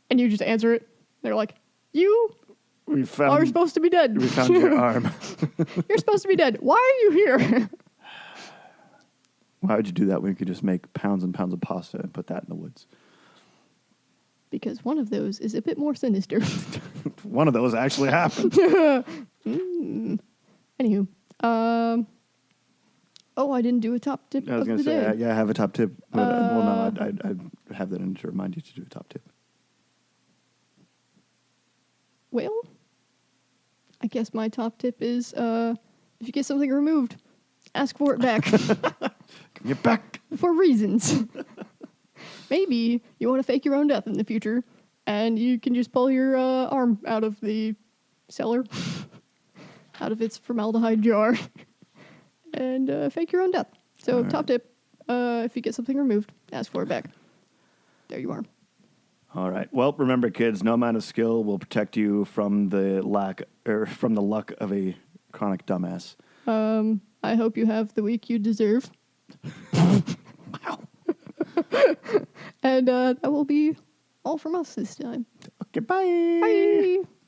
B: and you just answer it. They're like, "You are supposed to be dead.
A: We found your arm.
B: You're supposed to be dead. Why are you here?"
A: Why would you do that when you could just make pounds and pounds of pasta and put that in the woods?
B: Because one of those is a bit more sinister.
A: One of those actually happened.
B: Anywho, I didn't do a top tip.
A: I was going to say, I have a top tip. But, well, no, I'd have that in to remind you to do a top tip.
B: Well, I guess my top tip is if you get something removed, ask for it back.
A: Give me it back.
B: For reasons. Maybe you want to fake your own death in the future, and you can just pull your arm out of the cellar, out of its formaldehyde jar, and fake your own death. So, top tip, if you get something removed, ask for it back. There you are.
A: All right. Well, remember, kids, no amount of skill will protect you from the luck of a chronic dumbass.
B: I hope you have the week you deserve.
A: Wow.
B: And that will be all from us this time.
A: Okay, bye.
B: Bye.